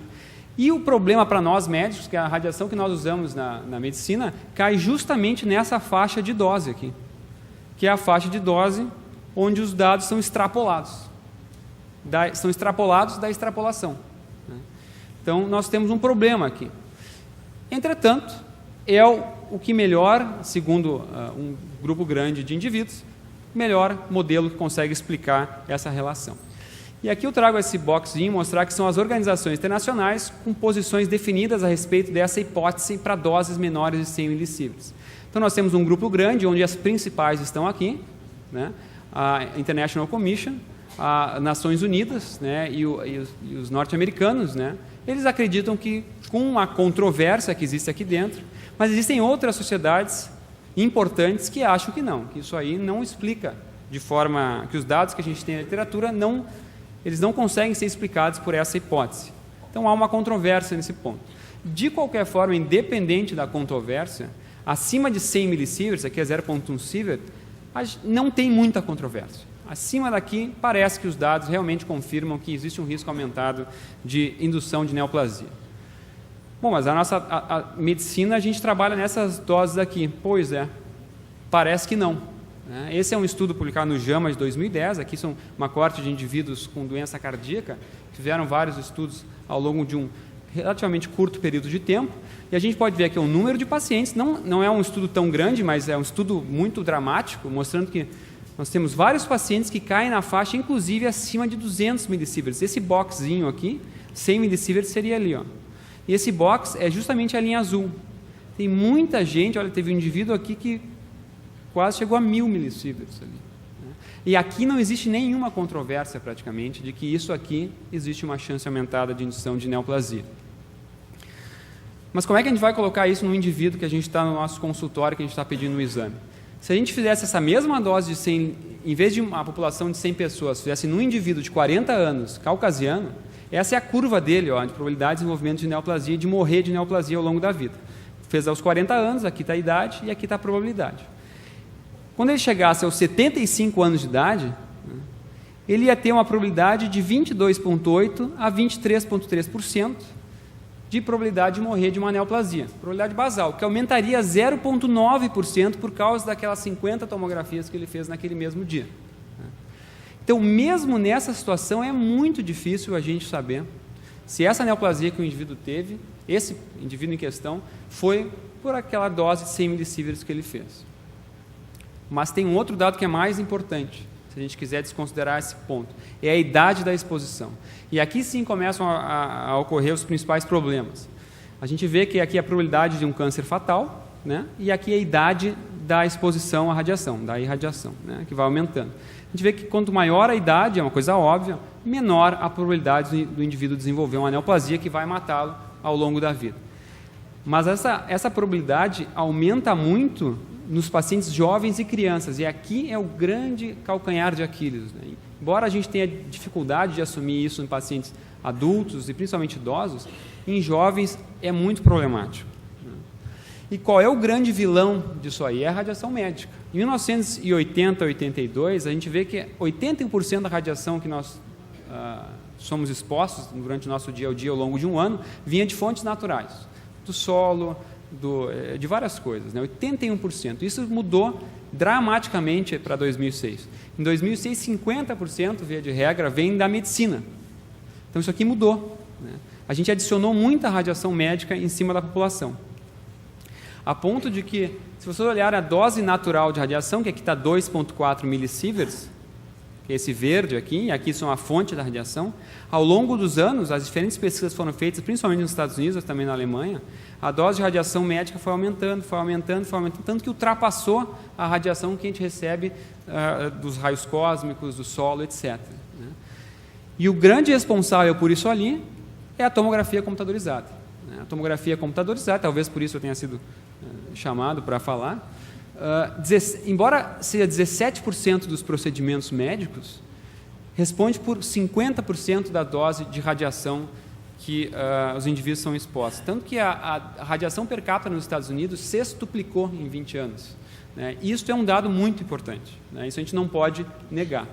E o problema para nós médicos, que a radiação que nós usamos na medicina, cai justamente nessa faixa de dose aqui, que é a faixa de dose onde os dados são extrapolados. São extrapolados da extrapolação, né? Então, nós temos um problema aqui. Entretanto, é o que melhor, segundo um grupo grande de indivíduos, melhor modelo que consegue explicar essa relação. E aqui eu trago esse boxinho, mostrar que são as organizações internacionais com posições definidas a respeito dessa hipótese para doses menores de 100 millisieverts. Então, nós temos um grupo grande, onde as principais estão aqui, né? A International Commission, as Nações Unidas, né? e os norte-americanos, né? Eles acreditam que, com a controvérsia que existe aqui dentro, mas existem outras sociedades importantes que acham que não, que isso aí não explica de forma que os dados que a gente tem na literatura eles não conseguem ser explicados por essa hipótese. Então, há uma controvérsia nesse ponto. De qualquer forma, independente da controvérsia, acima de 100 millisieverts, aqui é 0,1 sievert, não tem muita controvérsia. Acima daqui, parece que os dados realmente confirmam que existe um risco aumentado de indução de neoplasia. Bom, mas a medicina, a gente trabalha nessas doses aqui. Pois é, parece que não. Esse é um estudo publicado no JAMA de 2010, aqui são uma coorte de indivíduos com doença cardíaca, fizeram vários estudos ao longo de um relativamente curto período de tempo, e a gente pode ver aqui o número de pacientes, não é um estudo tão grande, mas é um estudo muito dramático, mostrando que nós temos vários pacientes que caem na faixa, inclusive acima de 200 millisieverts. Esse boxzinho aqui, 100 millisieverts, seria ali, ó. E esse box é justamente a linha azul. Tem muita gente, olha, teve um indivíduo aqui que quase chegou a 1000 millisieverts ali. E aqui não existe nenhuma controvérsia, praticamente, de que isso aqui existe uma chance aumentada de indução de neoplasia. Mas como é que a gente vai colocar isso no indivíduo que a gente está no nosso consultório, que a gente está pedindo um exame? Se a gente fizesse essa mesma dose de 100, em vez de uma população de 100 pessoas, fizesse num indivíduo de 40 anos, caucasiano, essa é a curva dele, ó, de probabilidade de desenvolvimento de neoplasia e de morrer de neoplasia ao longo da vida. Fez aos 40 anos, aqui está a idade e aqui está a probabilidade. Quando ele chegasse aos 75 anos de idade, ele ia ter uma probabilidade de 22,8% a 23,3% de probabilidade de morrer de uma neoplasia, probabilidade basal, que aumentaria 0,9% por causa daquelas 50 tomografias que ele fez naquele mesmo dia. Então, mesmo nessa situação, é muito difícil a gente saber se essa neoplasia que o indivíduo teve, esse indivíduo em questão, foi por aquela dose de 100 millisieverts que ele fez. Mas tem um outro dado que é mais importante, se a gente quiser desconsiderar esse ponto, é a idade da exposição. E aqui sim começam a ocorrer os principais problemas. A gente vê que aqui é a probabilidade de um câncer fatal, né? E aqui é a idade da exposição à radiação, da irradiação, né? Que vai aumentando. A gente vê que quanto maior a idade, é uma coisa óbvia, menor a probabilidade do indivíduo desenvolver uma neoplasia que vai matá-lo ao longo da vida. Mas essa probabilidade aumenta muito nos pacientes jovens e crianças, e aqui é o grande calcanhar de Aquiles, né? Embora a gente tenha dificuldade de assumir isso em pacientes adultos e principalmente idosos, em jovens é muito problemático. E qual é o grande vilão disso aí? É a radiação médica. Em 1980, 82, a gente vê que 81% da radiação que nós somos expostos durante o nosso dia a dia ao longo de um ano vinha de fontes naturais, do solo, de várias coisas, né? 81%. Isso mudou dramaticamente para 2006. Em 2006, 50%, via de regra, vem da medicina. Então, isso aqui mudou, né? A gente adicionou muita radiação médica em cima da população. A ponto de que, se você olhar a dose natural de radiação, que aqui está 2,4 millisieverts, que é esse verde aqui, e aqui são a fonte da radiação, ao longo dos anos, as diferentes pesquisas foram feitas, principalmente nos Estados Unidos, mas também na Alemanha, a dose de radiação médica foi aumentando, tanto que ultrapassou a radiação que a gente recebe dos raios cósmicos, do solo, etc. Né? E o grande responsável por isso ali é a tomografia computadorizada. Né? A tomografia computadorizada, talvez por isso eu tenha sido chamado para falar, embora seja 17% dos procedimentos médicos, responde por 50% da dose de radiação que os indivíduos são expostos. Tanto que a radiação per capita nos Estados Unidos sextuplicou em 20 anos. Né? Isso é um dado muito importante. Né? Isso a gente não pode negar.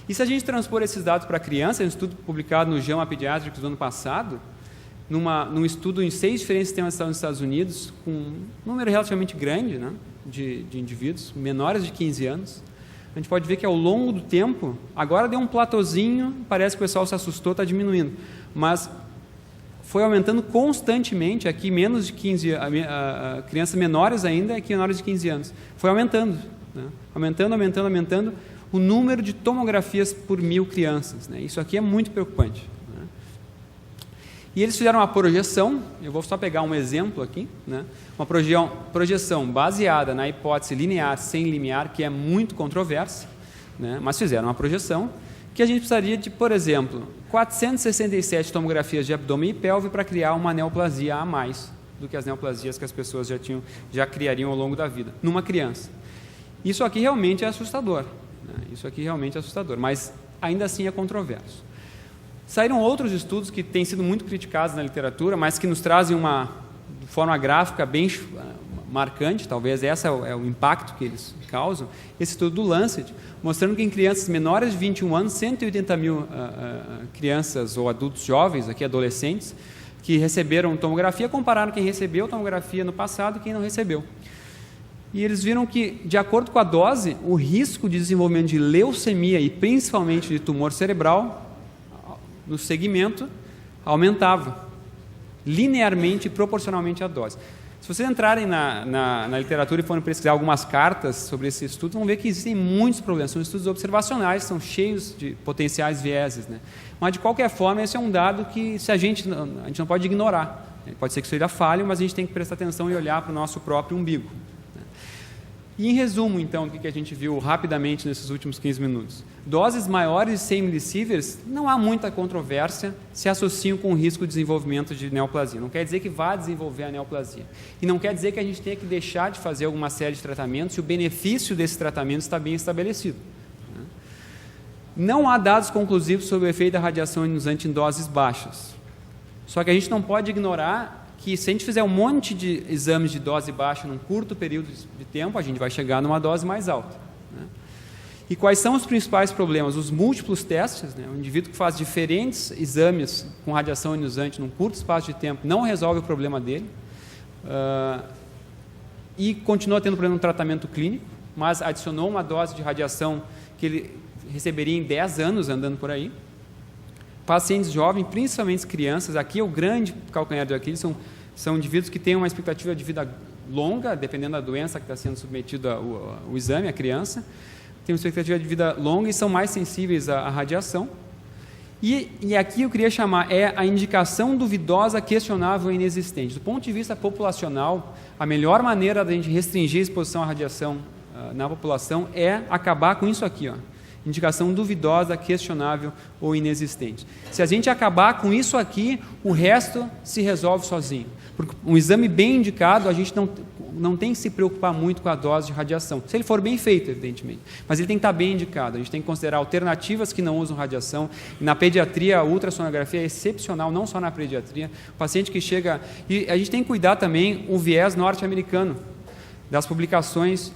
E se a gente transpor esses dados para a criança, um estudo publicado no JAMA Pediatrics do ano passado, num estudo em 6 diferentes sistemas de saúde nos Estados Unidos, com um número relativamente grande, né, de indivíduos, menores de 15 anos, a gente pode ver que ao longo do tempo, agora deu um platôzinho, parece que o pessoal se assustou, está diminuindo, mas foi aumentando constantemente, aqui menos de 15, crianças menores ainda, aqui menores de 15 anos, foi aumentando, né, aumentando, o número de tomografias por 1000 crianças, né, isso aqui é muito preocupante. E eles fizeram uma projeção, eu vou só pegar um exemplo aqui, né? Uma projeção baseada na hipótese linear sem limiar, que é muito controversa, né? Mas fizeram uma projeção que a gente precisaria de, por exemplo, 467 tomografias de abdômen e pelve para criar uma neoplasia a mais do que as neoplasias que as pessoas já criariam ao longo da vida, numa criança. Isso aqui realmente é assustador, né? Isso aqui realmente é assustador, mas ainda assim é controverso. Saíram outros estudos que têm sido muito criticados na literatura, mas que nos trazem de forma gráfica marcante, talvez esse é o impacto que eles causam, esse estudo do Lancet, mostrando que em crianças menores de 21 anos, 180 mil crianças ou adultos jovens, aqui adolescentes, que receberam tomografia, compararam quem recebeu tomografia no passado e quem não recebeu. E eles viram que, de acordo com a dose, o risco de desenvolvimento de leucemia e principalmente de tumor cerebral, no segmento, aumentava linearmente e proporcionalmente à dose. Se vocês entrarem na literatura e forem pesquisar algumas cartas sobre esse estudo, vão ver que existem muitos problemas. São estudos observacionais, são cheios de potenciais vieses, né? Mas, de qualquer forma, esse é um dado que a gente não pode ignorar. Pode ser que seja falho, mas a gente tem que prestar atenção e olhar para o nosso próprio umbigo. E, em resumo, então, o que a gente viu rapidamente nesses últimos 15 minutos? Doses maiores de 100 millisieverts, não há muita controvérsia, se associam com o risco de desenvolvimento de neoplasia. Não quer dizer que vá desenvolver a neoplasia. E não quer dizer que a gente tenha que deixar de fazer alguma série de tratamentos se o benefício desse tratamento está bem estabelecido. Não há dados conclusivos sobre o efeito da radiação ionizante em doses baixas. Só que a gente não pode ignorar que, se a gente fizer um monte de exames de dose baixa num curto período de tempo, a gente vai chegar numa dose mais alta. Né? E quais são os principais problemas? Os múltiplos testes, né? O indivíduo que faz diferentes exames com radiação ionizante num curto espaço de tempo não resolve o problema dele e continua tendo problema no tratamento clínico, mas adicionou uma dose de radiação que ele receberia em 10 anos andando por aí. Pacientes jovens, principalmente crianças, aqui é o grande calcanhar de Aquiles, são indivíduos que têm uma expectativa de vida longa, dependendo da doença que está sendo submetido o exame, a criança, tem uma expectativa de vida longa e são mais sensíveis à radiação. E aqui eu queria chamar, a indicação duvidosa, questionável e inexistente. Do ponto de vista populacional, a melhor maneira da gente restringir a exposição à radiação na população é acabar com isso aqui, ó. Indicação duvidosa, questionável ou inexistente. Se a gente acabar com isso aqui, o resto se resolve sozinho. Porque um exame bem indicado, a gente não tem que se preocupar muito com a dose de radiação. Se ele for bem feito, evidentemente. Mas ele tem que estar bem indicado. A gente tem que considerar alternativas que não usam radiação. E na pediatria, a ultrassonografia é excepcional, não só na pediatria. O paciente que chega... E a gente tem que cuidar também o viés norte-americano das publicações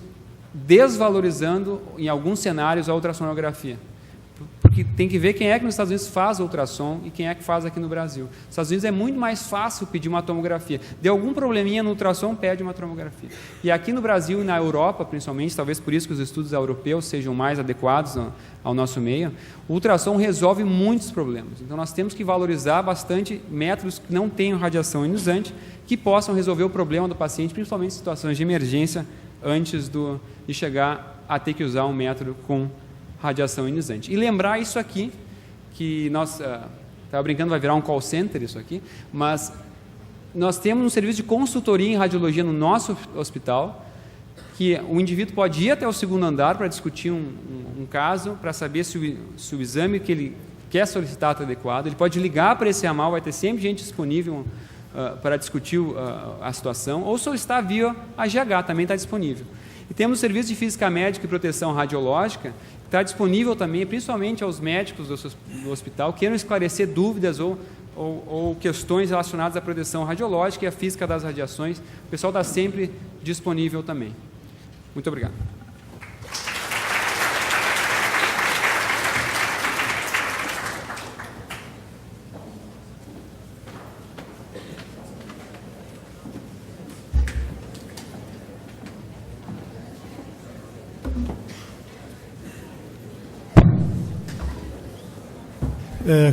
desvalorizando, em alguns cenários, a ultrassonografia. Porque tem que ver quem é que nos Estados Unidos faz ultrassom e quem é que faz aqui no Brasil. Nos Estados Unidos é muito mais fácil pedir uma tomografia. Deu algum probleminha no ultrassom, pede uma tomografia. E aqui no Brasil e na Europa, principalmente, talvez por isso que os estudos europeus sejam mais adequados ao nosso meio, o ultrassom resolve muitos problemas. Então, nós temos que valorizar bastante métodos que não tenham radiação ionizante, que possam resolver o problema do paciente, principalmente em situações de emergência, antes de chegar a ter que usar um método com radiação ionizante. E lembrar isso aqui, que nós, estava brincando, vai virar um call center isso aqui, mas nós temos um serviço de consultoria em radiologia no nosso hospital, que o indivíduo pode ir até o segundo andar para discutir um caso, para saber se o exame que ele quer solicitar está adequado, ele pode ligar para esse ramal, vai ter sempre gente disponível para discutir a situação, ou solicitar via a GH, também está disponível. E temos o serviço de física médica e proteção radiológica, que está disponível também, principalmente aos médicos do hospital, que queiram esclarecer dúvidas ou questões relacionadas à proteção radiológica e à física das radiações. O pessoal está sempre disponível também. Muito obrigado.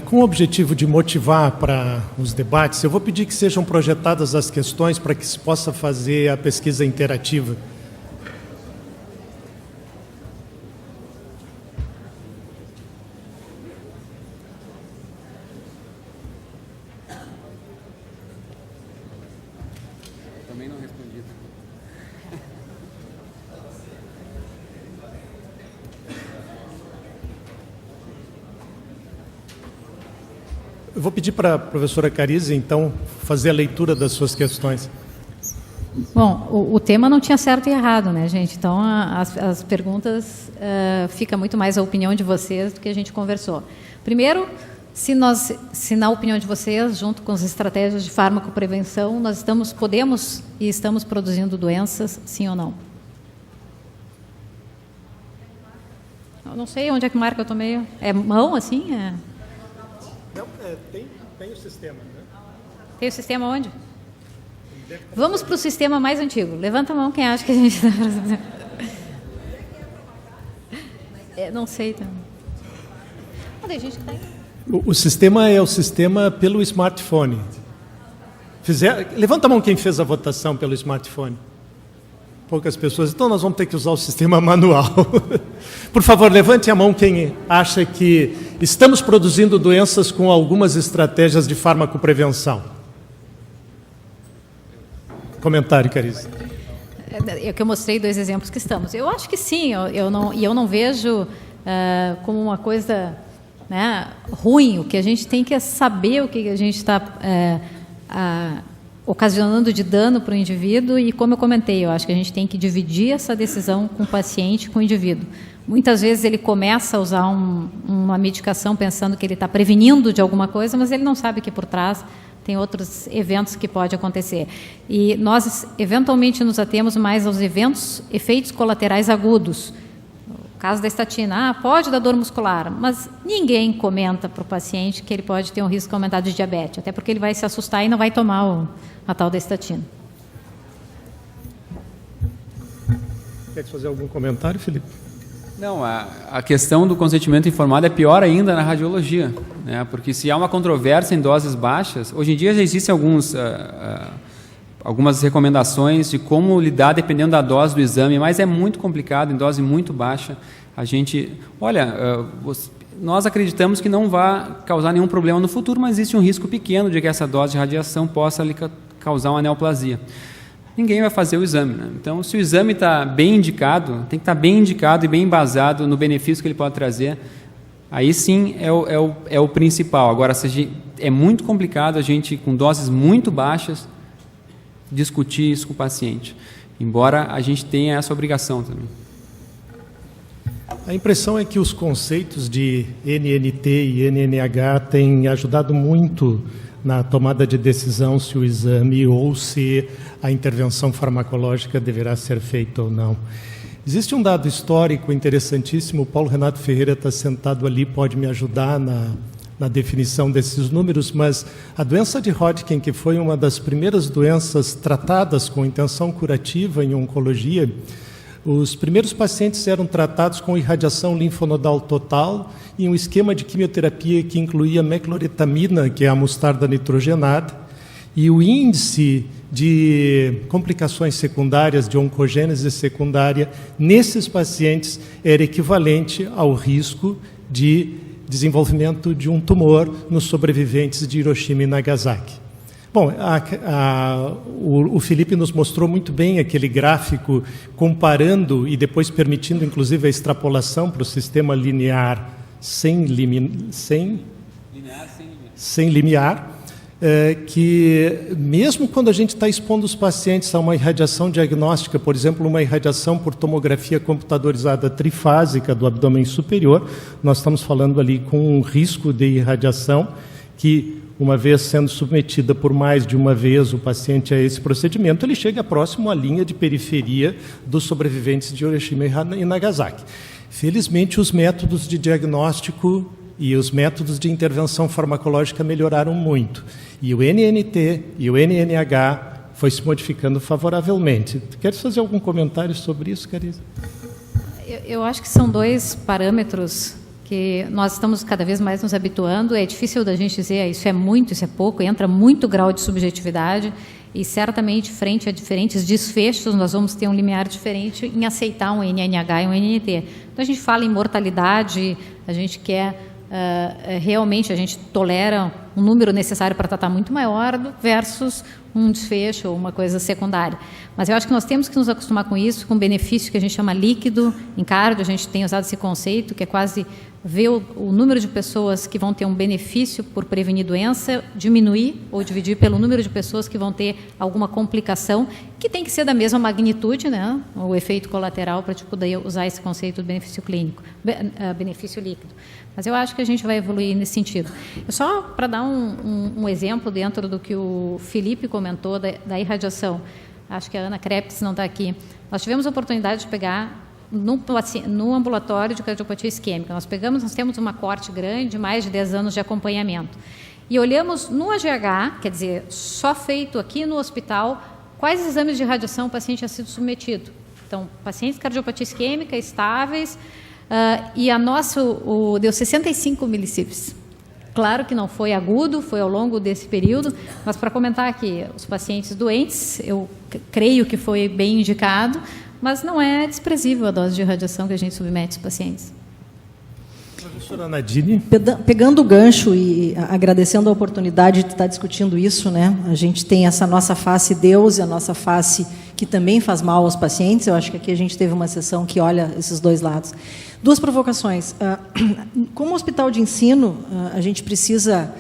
Com o objetivo de motivar para os debates, eu vou pedir que sejam projetadas as questões para que se possa fazer a pesquisa interativa. Também não respondi. Eu vou pedir para a professora Carize, então, fazer a leitura das suas questões. Bom, o tema não tinha certo e errado, né, gente? Então, as perguntas, fica muito mais a opinião de vocês do que a gente conversou. Primeiro, Se na opinião de vocês, junto com as estratégias de farmacoprevenção, nós podemos e estamos produzindo doenças, sim ou não? Eu não sei onde é que marca, eu tô meio... É mão, assim? Não, tem o sistema, né? Tem o sistema onde? Vamos para o sistema mais antigo. Levanta a mão quem acha que a gente está fazendo. Não sei também. Tem gente que tá aí. O sistema é o sistema pelo smartphone. Levanta a mão quem fez a votação pelo smartphone. Poucas pessoas. Então nós vamos ter que usar o sistema manual. Por favor, levante a mão quem acha que estamos produzindo doenças com algumas estratégias de farmacoprevenção. Comentário, Cariza. É que eu mostrei 2 exemplos que estamos. Eu acho que sim, eu não vejo como uma coisa, né, ruim. O que a gente tem que é saber o que a gente está ocasionando de dano para o indivíduo e, como eu comentei, eu acho que a gente tem que dividir essa decisão com o paciente, com o indivíduo. Muitas vezes ele começa a usar uma medicação pensando que ele está prevenindo de alguma coisa, mas ele não sabe que por trás tem outros eventos que podem acontecer. E nós, eventualmente, nos atemos mais aos efeitos colaterais agudos. O caso da estatina, pode dar dor muscular, mas ninguém comenta para o paciente que ele pode ter um risco aumentado de diabetes, até porque ele vai se assustar e não vai tomar a tal da estatina. Quer fazer algum comentário, Felipe? Não, a questão do consentimento informado é pior ainda na radiologia, né? Porque se há uma controvérsia em doses baixas, hoje em dia já existem algumas recomendações de como lidar dependendo da dose do exame, mas é muito complicado em dose muito baixa. Nós acreditamos que não vai causar nenhum problema no futuro, mas existe um risco pequeno de que essa dose de radiação possa lhe causar uma neoplasia. Ninguém vai fazer o exame, né? Então, se o exame está bem indicado, tem que estar bem indicado e bem embasado no benefício que ele pode trazer. Aí sim é o principal. Agora, é muito complicado a gente, com doses muito baixas, discutir isso com o paciente, embora a gente tenha essa obrigação também. A impressão é que os conceitos de NNT e NNH têm ajudado muito na tomada de decisão se o exame ou se a intervenção farmacológica deverá ser feita ou não. Existe um dado histórico interessantíssimo, o Paulo Renato Ferreira está sentado ali, pode me ajudar na definição desses números, mas a doença de Hodgkin, que foi uma das primeiras doenças tratadas com intenção curativa em oncologia, os primeiros pacientes eram tratados com irradiação linfonodal total e um esquema de quimioterapia que incluía mecloretamina, que é a mostarda nitrogenada, e o índice de complicações secundárias, de oncogênese secundária, nesses pacientes era equivalente ao risco de desenvolvimento de um tumor nos sobreviventes de Hiroshima e Nagasaki. Bom, o Felipe nos mostrou muito bem aquele gráfico comparando e depois permitindo, inclusive, a extrapolação para o sistema linear sem limiar, que mesmo quando a gente está expondo os pacientes a uma irradiação diagnóstica, por exemplo, uma irradiação por tomografia computadorizada trifásica do abdômen superior, nós estamos falando ali com um risco de irradiação que, uma vez sendo submetida por mais de uma vez o paciente a esse procedimento, ele chega próximo à linha de periferia dos sobreviventes de Hiroshima e Nagasaki. Felizmente, os métodos de diagnóstico e os métodos de intervenção farmacológica melhoraram muito. E o NNT e o NNH foi se modificando favoravelmente. Queres fazer algum comentário sobre isso, Cariza? Eu acho que são 2 parâmetros que nós estamos cada vez mais nos habituando. É difícil da gente dizer isso é muito, isso é pouco, entra muito grau de subjetividade e certamente frente a diferentes desfechos nós vamos ter um limiar diferente em aceitar um NNH e um NNT. Então a gente fala em mortalidade, a gente quer realmente, a gente tolera um número necessário para tratar muito maior versus um desfecho ou uma coisa secundária. Mas eu acho que nós temos que nos acostumar com isso, com o benefício que a gente chama líquido. Em cardio, a gente tem usado esse conceito, que é quase ver o número de pessoas que vão ter um benefício por prevenir doença, diminuir ou dividir pelo número de pessoas que vão ter alguma complicação, que tem que ser da mesma magnitude, né? O efeito colateral, para poder usar esse conceito do benefício clínico, benefício líquido. Mas eu acho que a gente vai evoluir nesse sentido. Só para dar um exemplo dentro do que o Felipe comentou da irradiação, acho que a Ana Krepes não está aqui. Nós tivemos a oportunidade de pegar no ambulatório de cardiopatia isquêmica. Nós temos uma corte grande, de mais de 10 anos de acompanhamento. E olhamos no AGH, quer dizer, só feito aqui no hospital, quais exames de radiação o paciente tinha sido submetido. Então, pacientes de cardiopatia isquêmica estáveis, e a nossa deu 65 milisievers. Claro que não foi agudo, foi ao longo desse período, mas para comentar aqui, os pacientes doentes, eu creio que foi bem indicado, mas não é desprezível a dose de radiação que a gente submete os pacientes. Professora Nadine. Pegando o gancho e agradecendo a oportunidade de estar discutindo isso, né? A gente tem essa nossa face Deus e a nossa face que também faz mal aos pacientes. Eu acho que aqui a gente teve uma sessão que olha esses dois lados. Duas provocações. Como hospital de ensino, a gente precisa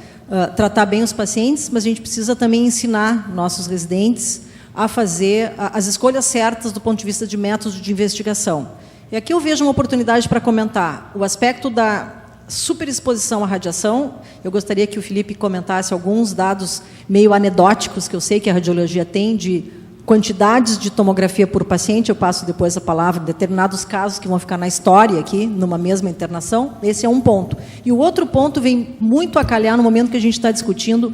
tratar bem os pacientes, mas a gente precisa também ensinar nossos residentes a fazer as escolhas certas do ponto de vista de métodos de investigação. E aqui eu vejo uma oportunidade para comentar o aspecto da superexposição à radiação. Eu gostaria que o Felipe comentasse alguns dados meio anedóticos que eu sei que a radiologia tem de quantidades de tomografia por paciente. Eu passo depois a palavra em determinados casos que vão ficar na história aqui, numa mesma internação. Esse é um ponto. E o outro ponto vem muito a calhar no momento que a gente está discutindo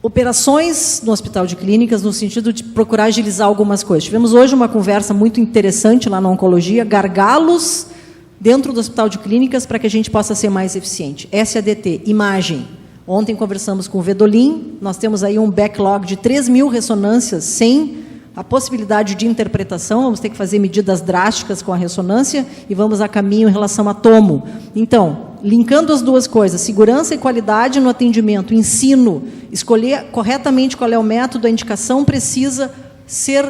operações no Hospital de Clínicas, no sentido de procurar agilizar algumas coisas. Tivemos hoje uma conversa muito interessante lá na oncologia, gargalos dentro do Hospital de Clínicas para que a gente possa ser mais eficiente. SADT, imagem. Ontem conversamos com o Vedolin, nós temos aí um backlog de 3.000 ressonâncias sem a possibilidade de interpretação, vamos ter que fazer medidas drásticas com a ressonância e vamos a caminho em relação a tomo. Então, linkando as duas coisas, segurança e qualidade no atendimento, ensino, escolher corretamente qual é o método, a indicação precisa ser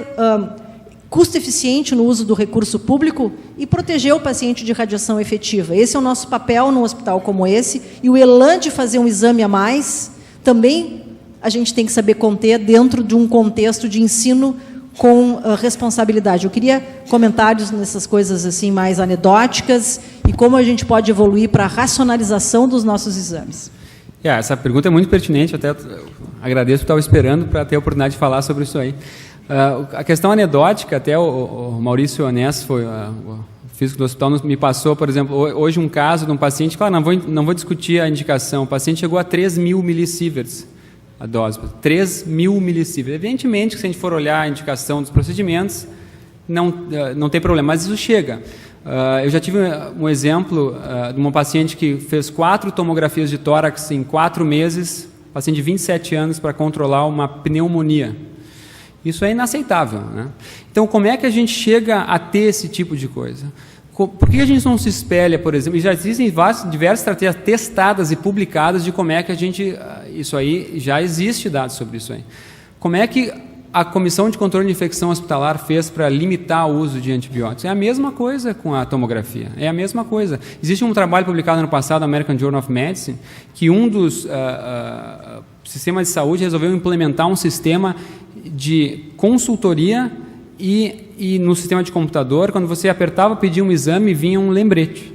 custo-eficiente no uso do recurso público e proteger o paciente de radiação efetiva. Esse é o nosso papel num hospital como esse, e o elan de fazer um exame a mais, também a gente tem que saber conter dentro de um contexto de ensino com responsabilidade. Eu queria comentários nessas coisas assim mais anedóticas e como a gente pode evoluir para a racionalização dos nossos exames. Essa pergunta é muito pertinente, até agradeço, estava esperando para ter a oportunidade de falar sobre isso aí. A questão anedótica, até o Maurício Onés, foi o físico do hospital, me passou, por exemplo, hoje um caso de um paciente, claro, não vou discutir a indicação, o paciente chegou a 3.000 millisieverts, a dose, 3.000 millisieverts. Evidentemente que se a gente for olhar a indicação dos procedimentos, não tem problema, mas isso chega. Eu já tive um exemplo de uma paciente que fez 4 tomografias de tórax em 4 meses, paciente de 27 anos, para controlar uma pneumonia. Isso é inaceitável, né? Então, como é que a gente chega a ter esse tipo de coisa? Por que a gente não se espelha, por exemplo, e já existem diversas estratégias testadas e publicadas de como é que a gente, isso aí, já existe dados sobre isso aí. Como é que a Comissão de Controle de Infecção Hospitalar fez para limitar o uso de antibióticos? É a mesma coisa com a tomografia, é a mesma coisa. Existe um trabalho publicado no passado, no American Journal of Medicine, que um dos sistemas de saúde resolveu implementar um sistema de consultoria e no sistema de computador, quando você apertava pedir um exame, vinha um lembrete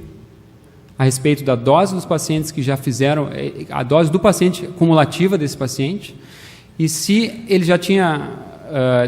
a respeito da dose dos pacientes que já fizeram, a dose do paciente cumulativa desse paciente, e se ele já tinha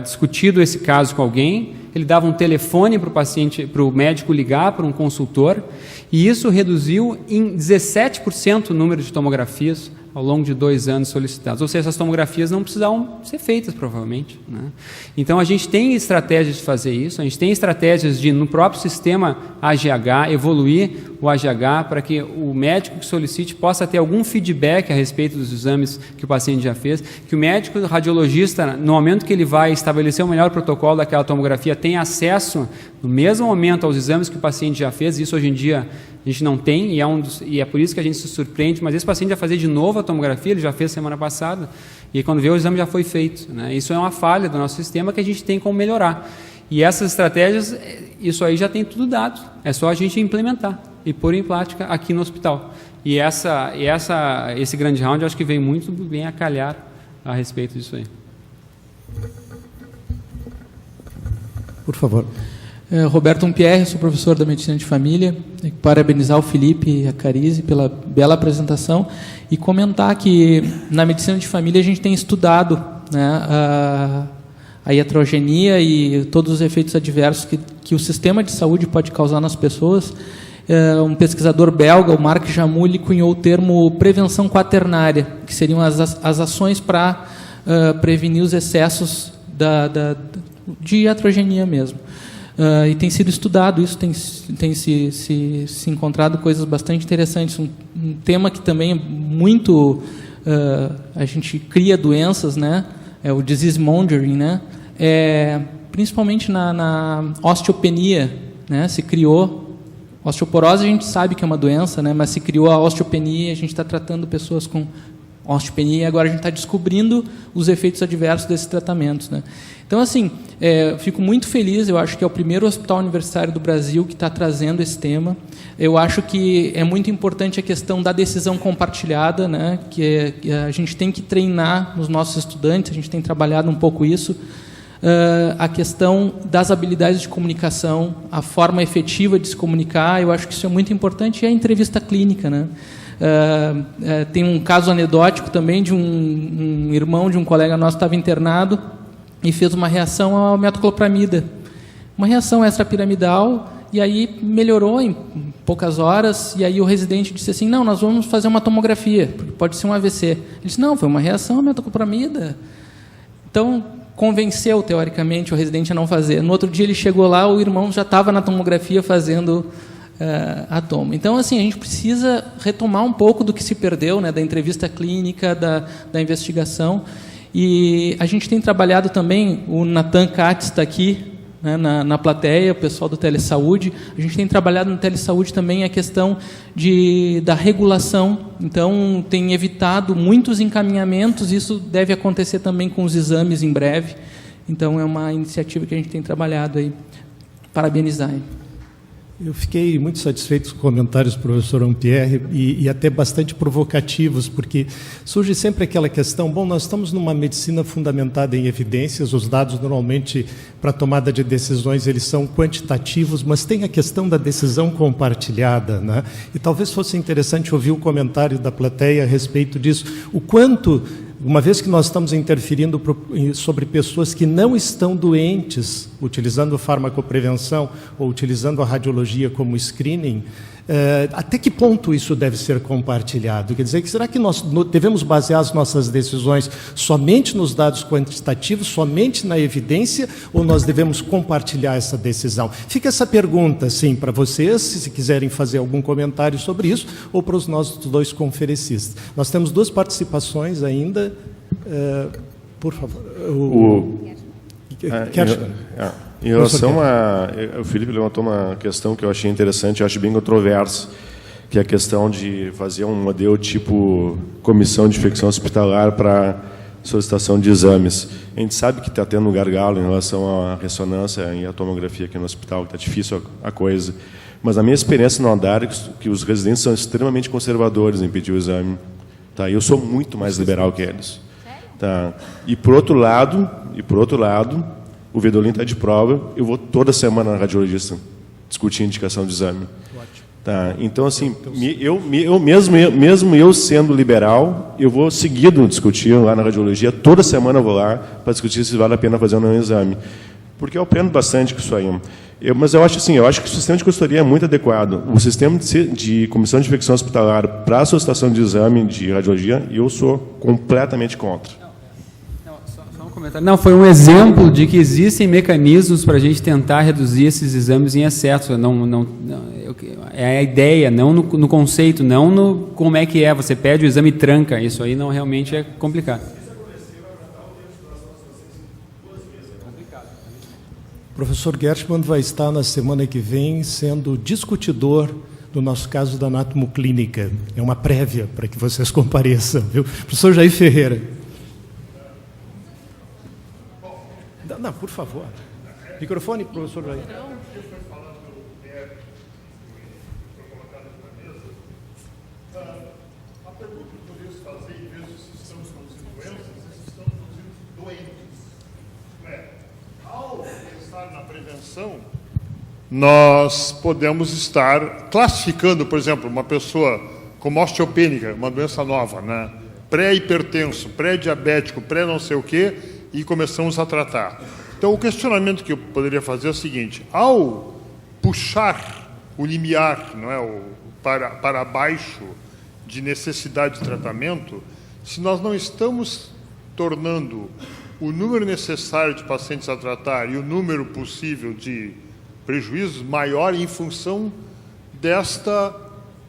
discutido esse caso com alguém, ele dava um telefone para o paciente, para o médico ligar para um consultor, e isso reduziu em 17% o número de tomografias ao longo de 2 anos solicitados. Ou seja, essas tomografias não precisavam ser feitas, provavelmente, né? Então, a gente tem estratégias de fazer isso, a gente tem estratégias de, no próprio sistema AGH, evoluir o AGH para que o médico que solicite possa ter algum feedback a respeito dos exames que o paciente já fez, que o médico radiologista, no momento que ele vai estabelecer o melhor protocolo daquela tomografia, tenha acesso, no mesmo momento, aos exames que o paciente já fez. Isso, hoje em dia, A gente não tem, e é por isso que a gente se surpreende, mas esse paciente vai fazer de novo a tomografia, ele já fez semana passada, e quando vê o exame já foi feito, né? Isso é uma falha do nosso sistema que a gente tem como melhorar. E essas estratégias, isso aí já tem tudo dado, é só a gente implementar e pôr em prática aqui no hospital. E esse grande round eu acho que vem muito bem a calhar a respeito disso aí. Por favor. Roberto Umpierre, sou professor da Medicina de Família. Parabenizar o Felipe e a Carize pela bela apresentação e comentar que na Medicina de Família a gente tem estudado, né, a iatrogenia e todos os efeitos adversos que o sistema de saúde pode causar nas pessoas. Um pesquisador belga, o Marc Jamul, cunhou o termo prevenção quaternária, que seriam as ações para prevenir os excessos de iatrogenia mesmo. E tem sido estudado isso, tem se encontrado coisas bastante interessantes. Um tema que também é muito... a gente cria doenças, né? É o disease mongering, né? Principalmente na osteopenia, né? Se criou... Osteoporose a gente sabe que é uma doença, né? Mas se criou a osteopenia, a gente está tratando pessoas com osteopenia e agora a gente está descobrindo os efeitos adversos desses tratamentos, né? Então, assim, fico muito feliz, eu acho que é o primeiro hospital universitário do Brasil que está trazendo esse tema. Eu acho que é muito importante a questão da decisão compartilhada, né? Que a gente tem que treinar nos nossos estudantes, a gente tem trabalhado um pouco isso, a questão das habilidades de comunicação, a forma efetiva de se comunicar, eu acho que isso é muito importante, e a entrevista clínica, né? Tem um caso anedótico também de um irmão de um colega nosso que estava internado e fez uma reação à metoclopramida, uma reação extrapiramidal, e aí melhorou em poucas horas, e aí o residente disse assim, não, nós vamos fazer uma tomografia, porque pode ser um AVC. Ele disse, não, foi uma reação à metoclopramida. Então, convenceu, teoricamente, o residente a não fazer. No outro dia ele chegou lá, o irmão já estava na tomografia fazendo a tomo. Então, assim, a gente precisa retomar um pouco do que se perdeu, né, da entrevista clínica, da investigação. E a gente tem trabalhado também, o Nathan Katz está aqui, né, na plateia, o pessoal do Telesaúde, a gente tem trabalhado no Telesaúde também a questão da regulação, então tem evitado muitos encaminhamentos, isso deve acontecer também com os exames em breve, então é uma iniciativa que a gente tem trabalhado aí. Parabenizar. Eu fiquei muito satisfeito com os comentários do professor Umpierre e até bastante provocativos, porque surge sempre aquela questão, bom, nós estamos numa medicina fundamentada em evidências, os dados normalmente para tomada de decisões eles são quantitativos, mas tem a questão da decisão compartilhada, né? E talvez fosse interessante ouvir o comentário da plateia a respeito disso, o quanto... Uma vez que nós estamos interferindo sobre pessoas que não estão doentes, utilizando farmacoprevenção ou utilizando a radiologia como screening, até que ponto isso deve ser compartilhado? Quer dizer, será que nós devemos basear as nossas decisões somente nos dados quantitativos, somente na evidência, ou nós devemos compartilhar essa decisão? Fica essa pergunta, sim, para vocês, se quiserem fazer algum comentário sobre isso, ou para os nossos dois conferencistas. Nós temos duas participações ainda. Por favor. Em relação o Felipe levantou uma questão que eu achei interessante, eu acho bem controversa, que é a questão de fazer um modelo tipo comissão de infecção hospitalar para solicitação de exames. A gente sabe que está tendo um gargalo em relação à ressonância e à tomografia aqui no hospital, que está difícil a coisa. Mas a minha experiência no andar é que os residentes são extremamente conservadores em pedir o exame. Tá? Eu sou muito mais liberal que eles. Tá? E por outro lado, o Vedolin está de prova, eu vou toda semana na radiologista discutir indicação de exame. Tá? Então, assim, mesmo eu sendo liberal, eu vou seguido discutir lá na radiologia, toda semana eu vou lá para discutir se vale a pena fazer ou não um exame. Porque eu aprendo bastante com isso aí. Mas eu acho que o sistema de consultoria é muito adequado. O sistema de comissão de infecção hospitalar para a solicitação de exame de radiologia, eu sou completamente contra. Não, foi um exemplo de que existem mecanismos para a gente tentar reduzir esses exames em excesso. É a ideia, não no conceito, não no como é que é. Você pede o exame e tranca. Isso aí não realmente é complicado. O professor Gershman vai estar na semana que vem sendo discutidor do nosso caso da anatomoclínica. É uma prévia para que vocês compareçam, viu? Professor Jair Ferreira. Não, por favor. Microfone, professor Jair. A pergunta que eu poderia fazer, em vez de se estamos produzindo doenças, se estamos produzindo doentes. Ao pensar na prevenção, nós podemos estar classificando, por exemplo, uma pessoa como osteopênica, uma doença nova, né? Pré-hipertenso, pré-diabético, pré-não sei o quê, e começamos a tratar. Então, o questionamento que eu poderia fazer é o seguinte: ao puxar o limiar, não é, para baixo de necessidade de tratamento, se nós não estamos tornando o número necessário de pacientes a tratar e o número possível de prejuízos maior em função desta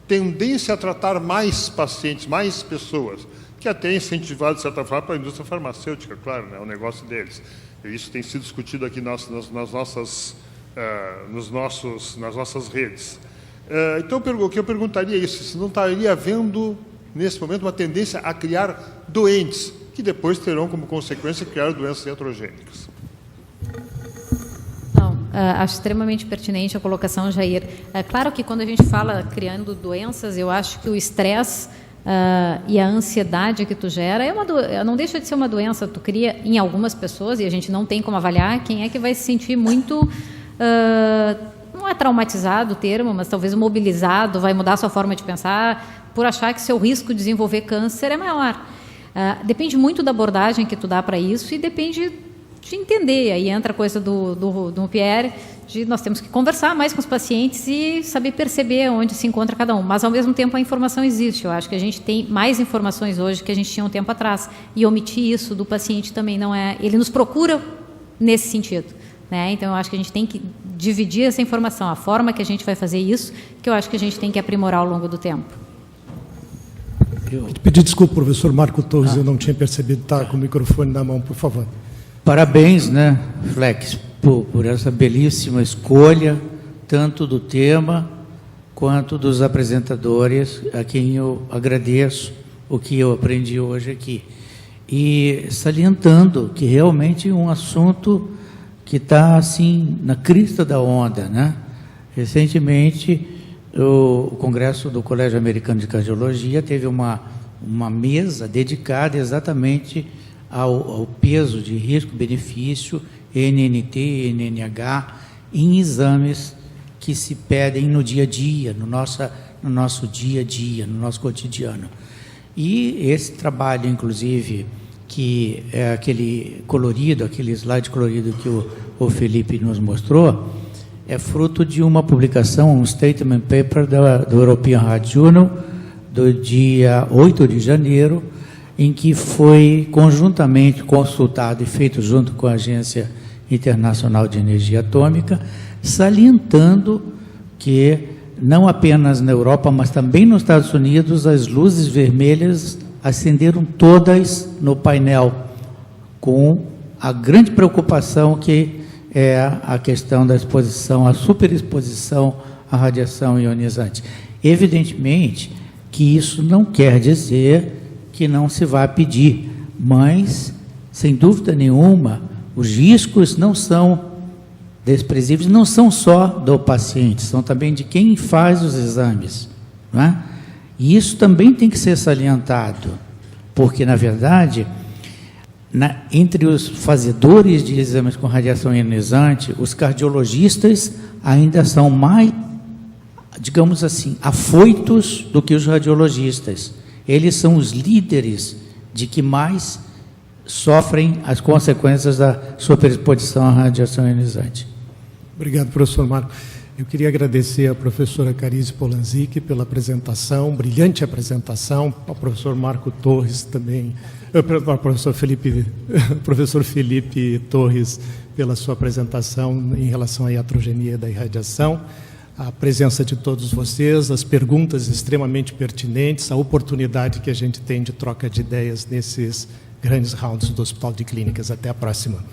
tendência a tratar mais pacientes, mais pessoas, que até é incentivado, de certa forma, para a indústria farmacêutica, claro, né, o negócio deles. Isso tem sido discutido aqui nas nossas redes. Então, o que eu perguntaria é isso: se não estaria havendo, nesse momento, uma tendência a criar doentes, que depois terão como consequência criar doenças iatrogênicas. Acho extremamente pertinente a colocação, Jair. É claro que quando a gente fala criando doenças, eu acho que o estresse e a ansiedade que tu gera não deixa de ser uma doença. Tu cria em algumas pessoas, e a gente não tem como avaliar quem é que vai se sentir muito, não é traumatizado o termo, mas talvez mobilizado, vai mudar a sua forma de pensar por achar que seu risco de desenvolver câncer é maior. Depende muito da abordagem que tu dá para isso e depende de entender. Aí entra a coisa do Pierre, de nós temos que conversar mais com os pacientes e saber perceber onde se encontra cada um. Mas, ao mesmo tempo, a informação existe. Eu acho que a gente tem mais informações hoje que a gente tinha um tempo atrás. E omitir isso do paciente também não é... Ele nos procura nesse sentido, né? Então, eu acho que a gente tem que dividir essa informação. A forma que a gente vai fazer isso, que eu acho que a gente tem que aprimorar ao longo do tempo. Pedir desculpa, professor Marco Torres, eu não tinha percebido. Está com o microfone na mão, por favor. Parabéns, né, Flex, por essa belíssima escolha, tanto do tema quanto dos apresentadores, a quem eu agradeço o que eu aprendi hoje aqui. E salientando que realmente é um assunto que está, assim, na crista da onda, né? Recentemente, o Congresso do Colégio Americano de Cardiologia teve uma mesa dedicada exatamente ao peso de risco-benefício, NNT, NNH, em exames que se pedem no dia a dia, no nosso dia a dia, no nosso cotidiano. E esse trabalho, inclusive, que é aquele colorido, aquele slide colorido que o Felipe nos mostrou, é fruto de uma publicação, um statement paper do European Heart Journal, do dia 8 de janeiro, em que foi conjuntamente consultado e feito junto com a Agência Internacional de Energia Atômica, salientando que, não apenas na Europa, mas também nos Estados Unidos, as luzes vermelhas acenderam todas no painel, com a grande preocupação que é a questão da exposição, a superexposição à radiação ionizante. Evidentemente que isso não quer dizer que não se vai pedir, mas, sem dúvida nenhuma, os riscos não são desprezíveis, não são só do paciente, são também de quem faz os exames, não é? E isso também tem que ser salientado, porque, na verdade, entre os fazedores de exames com radiação ionizante, os cardiologistas ainda são mais, digamos assim, afoitos do que os radiologistas. Eles são os líderes de que mais sofrem as consequências da superexposição à radiação ionizante. Obrigado, professor Marco. Eu queria agradecer à professora Carize Polanzik pela apresentação, brilhante apresentação, ao professor Marco Torres também, ao professor Felipe Torres pela sua apresentação em relação à iatrogenia da irradiação, a presença de todos vocês, as perguntas extremamente pertinentes, a oportunidade que a gente tem de troca de ideias nesses grandes rounds do Hospital de Clínicas. Até a próxima.